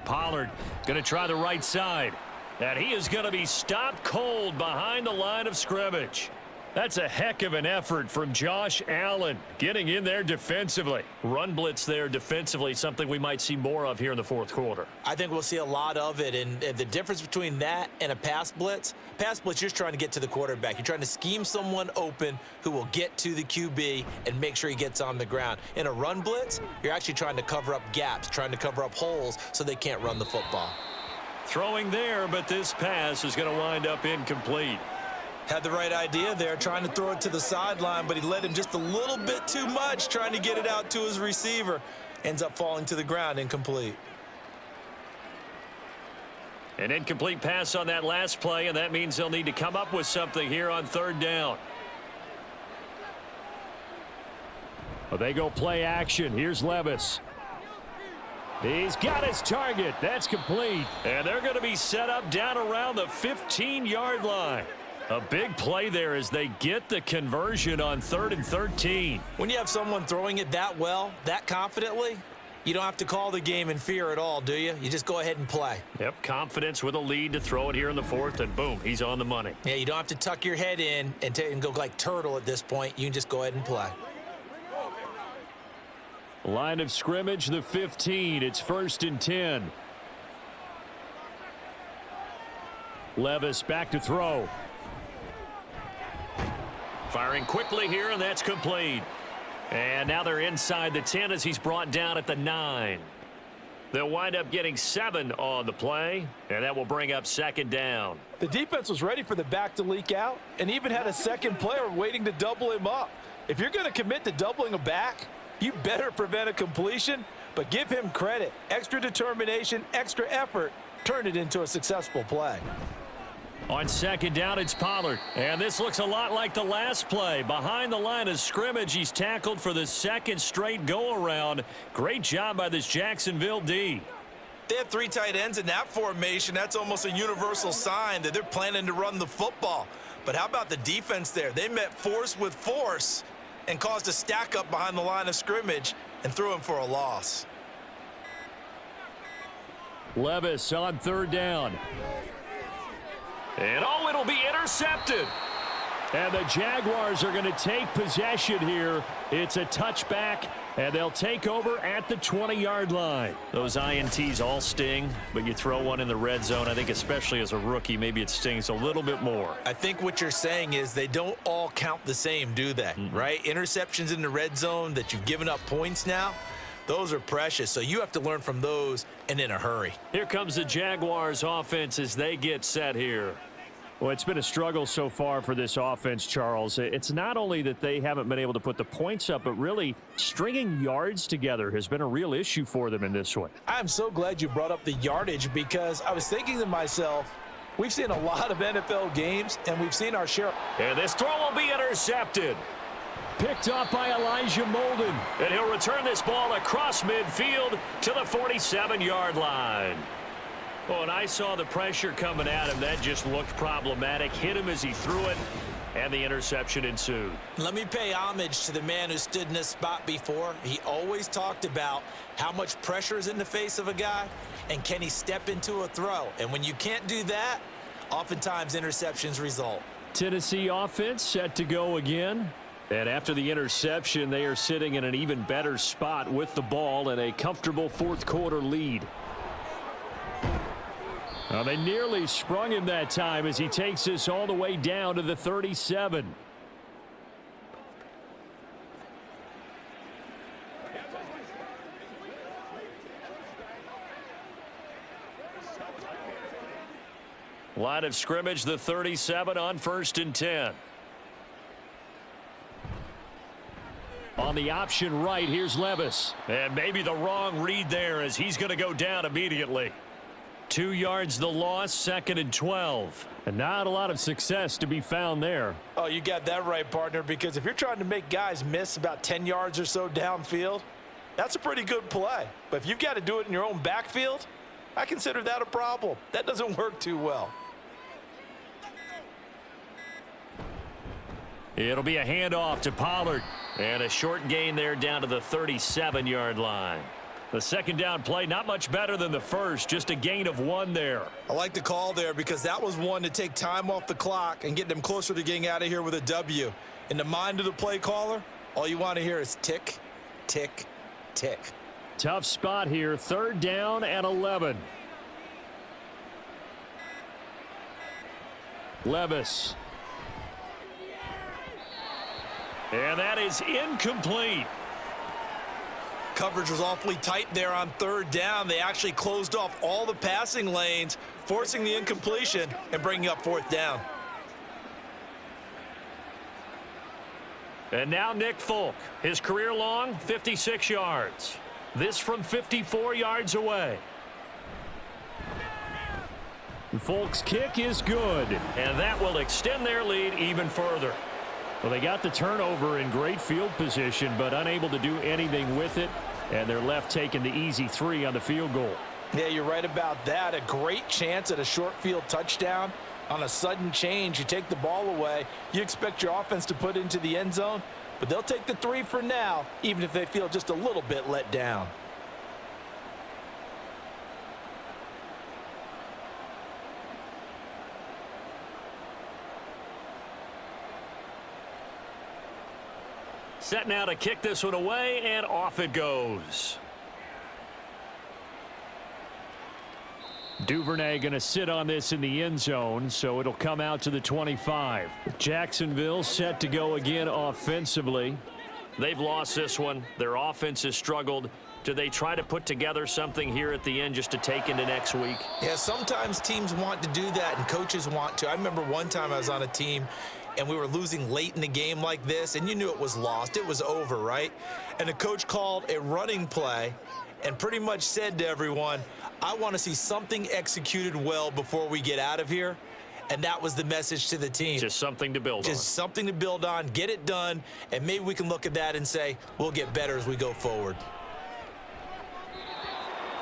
Pollard going to try the right side. And he is going to be stopped cold behind the line of scrimmage. That's a heck of an effort from Josh Allen getting in there defensively. Run blitz there defensively, something we might see more of here in the 4th quarter. I think we'll see a lot of it, and the difference between that and a pass blitz, you're just trying to get to the quarterback. You're trying to scheme someone open who will get to the QB and make sure he gets on the ground. In a run blitz, you're actually trying to cover up gaps, trying to cover up holes so they can't run the football. Throwing there, but this pass is going to wind up incomplete. Had the right idea there, trying to throw it to the sideline, but he led him just a little bit too much, trying to get it out to his receiver. Ends up falling to the ground, incomplete. An incomplete pass on that last play, and that means they'll need to come up with something here on 3rd down. Well, they go play action. Here's Levis. He's got his target. That's complete. And they're going to be set up down around the 15-yard line. A big play there as they get the conversion on 3rd and 13. When you have someone throwing it that well, that confidently, you don't have to call the game in fear at all, do you? You just go ahead and play. Yep, confidence with a lead to throw it here in the 4th, and boom, he's on the money. Yeah, you don't have to tuck your head in and go like turtle at this point. You can just go ahead and play. Line of scrimmage, the 15. It's 1st and 10. Levis back to throw. Firing quickly here, and that's complete. And now they're inside the 10 as he's brought down at the 9. They'll wind up getting 7 on the play, and that will bring up 2nd down. The defense was ready for the back to leak out and even had a second player waiting to double him up. If you're going to commit to doubling a back, you better prevent a completion, but give him credit. Extra determination, extra effort, turn it into a successful play. On 2nd down, it's Pollard. And this looks a lot like the last play. Behind the line of scrimmage, he's tackled for the 2nd straight go-around. Great job by this Jacksonville D. They have 3 tight ends in that formation. That's almost a universal sign that they're planning to run the football. But how about the defense there? They met force with force and caused a stack up behind the line of scrimmage and threw him for a loss. Levis on 3rd down. And oh, it'll be intercepted. And the Jaguars are going to take possession here. It's a touchback, and they'll take over at the 20-yard line. Those INTs all sting, but you throw one in the red zone, I think especially as a rookie, maybe it stings a little bit more. I think what you're saying is they don't all count the same, do they? Right? Interceptions in the red zone that you've given up points now, those are precious, so you have to learn from those and in a hurry. Here comes the Jaguars offense as they get set here. Well, it's been a struggle so far for this offense, Charles. It's not only that they haven't been able to put the points up, but really stringing yards together has been a real issue for them in this one. I'm so glad you brought up the yardage because I was thinking to myself, we've seen a lot of NFL games, and we've seen our share. And this throw will be intercepted. Picked up by Elijah Molden. And he'll return this ball across midfield to the 47-yard line. Oh, and I saw the pressure coming at him. That just looked problematic. Hit him as he threw it, and the interception ensued. Let me pay homage to the man who stood in this spot before. He always talked about how much pressure is in the face of a guy, and can he step into a throw. And when you can't do that, oftentimes interceptions result. Tennessee offense set to go again. And after the interception, they are sitting in an even better spot with the ball and a comfortable 4th quarter lead. Well, they nearly sprung him that time as he takes this all the way down to the 37. Line of scrimmage, the 37 on 1st and 10. On the option right, here's Levis. And maybe the wrong read there as he's going to go down immediately. 2 yards the loss, 2nd and 12. And not a lot of success to be found there. Oh, you got that right, partner, because if you're trying to make guys miss about 10 yards or so downfield, that's a pretty good play. But if you've got to do it in your own backfield, I consider that a problem. That doesn't work too well. It'll be a handoff to Pollard. And a short gain there down to the 37-yard line. The second down play, not much better than the first, just a gain of 1 there. I like the call there because that was one to take time off the clock and get them closer to getting out of here with a W. In the mind of the play caller, all you want to hear is tick, tick, tick. Tough spot here, 3rd down and 11. Levis. And that is incomplete. Coverage was awfully tight there on 3rd down. They actually closed off all the passing lanes, forcing the incompletion and bringing up 4th down. And now Nick Folk, his career long, 56 yards. This from 54 yards away. Folk's kick is good, and that will extend their lead even further. Well, they got the turnover in great field position, but unable to do anything with it, and they're left taking the easy 3 on the field goal. Yeah, you're right about that. A great chance at a short field touchdown. On a sudden change, you take the ball away. You expect your offense to put it into the end zone, but they'll take the 3 for now, even if they feel just a little bit let down. Set now to kick this one away, and off it goes. Duvernay going to sit on this in the end zone, so it'll come out to the 25. Jacksonville set to go again offensively. They've lost this one. Their offense has struggled. Do they try to put together something here at the end just to take into next week? Yeah, sometimes teams want to do that and coaches want to. I remember one time I was on a team and we were losing late in the game like this, and you knew it was lost. It was over, right? And the coach called a running play and pretty much said to everyone, I want to see something executed well before we get out of here. And that was the message to the team. Just something to build on. Just something to build on, get it done, and maybe we can look at that and say, we'll get better as we go forward.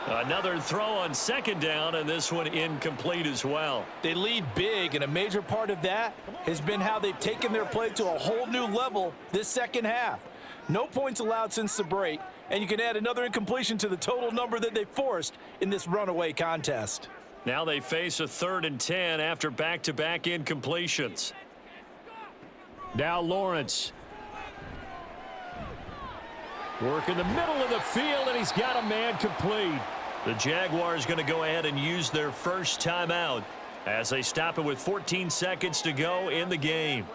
Another throw on 2nd down, and this one incomplete as well. They lead big, and a major part of that has been how they've taken their play to a whole new level this second half. No points allowed since the break, and you can add another incompletion to the total number that they forced in this runaway contest. Now they face a 3rd and 10 after back-to-back incompletions. Now Lawrence. Work in the middle of the field, and he's got a man complete. The Jaguars going to go ahead and use their first timeout as they stop it with 14 seconds to go in the game.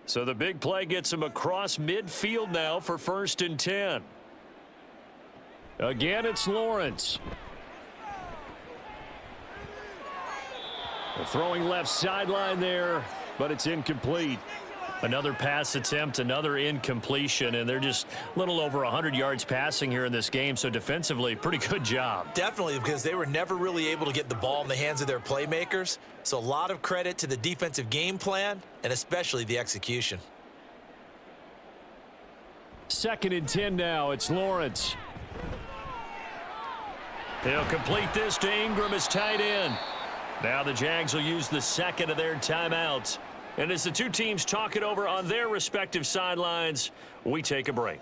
So the big play gets him across midfield now for 1st and 10. Again, it's Lawrence. Throwing left sideline there, but it's incomplete. Another pass attempt, another incompletion, and they're just a little over 100 yards passing here in this game, so defensively, pretty good job. Definitely, because they were never really able to get the ball in the hands of their playmakers, so a lot of credit to the defensive game plan and especially the execution. 2nd and 10 now, it's Lawrence. He'll complete this to Ingram as tight end. Now the Jags will use the 2nd of their timeouts. And as the two teams talk it over on their respective sidelines, we take a break.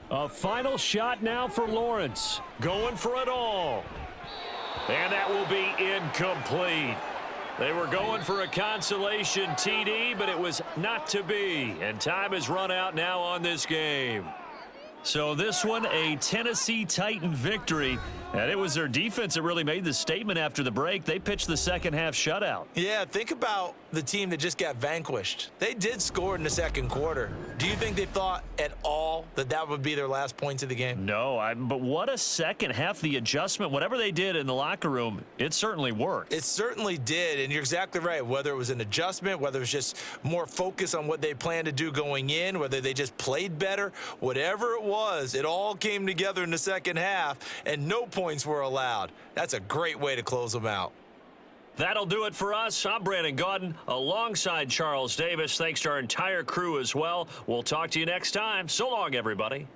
A final shot now for Lawrence. Going for it all. And that will be incomplete. They were going for a consolation TD, but it was not to be. And time has run out now on this game. So this one, a Tennessee Titan victory. And it was their defense that really made the statement after the break. They pitched the second half shutout. Yeah, think about the team that just got vanquished. They did score in the second quarter. Do you think they thought at all that that would be their last points of the game? No, but what a second half. The adjustment, whatever they did in the locker room, it certainly worked. It certainly did, and you're exactly right. Whether it was an adjustment, whether it was just more focus on what they planned to do going in, whether they just played better, whatever it was, it all came together in the second half, and no points were allowed. That's a great way to close them out. That'll do it for us. I'm Brandon Gaudin alongside Charles Davis. Thanks to our entire crew as well. We'll talk to you next time. So long, everybody.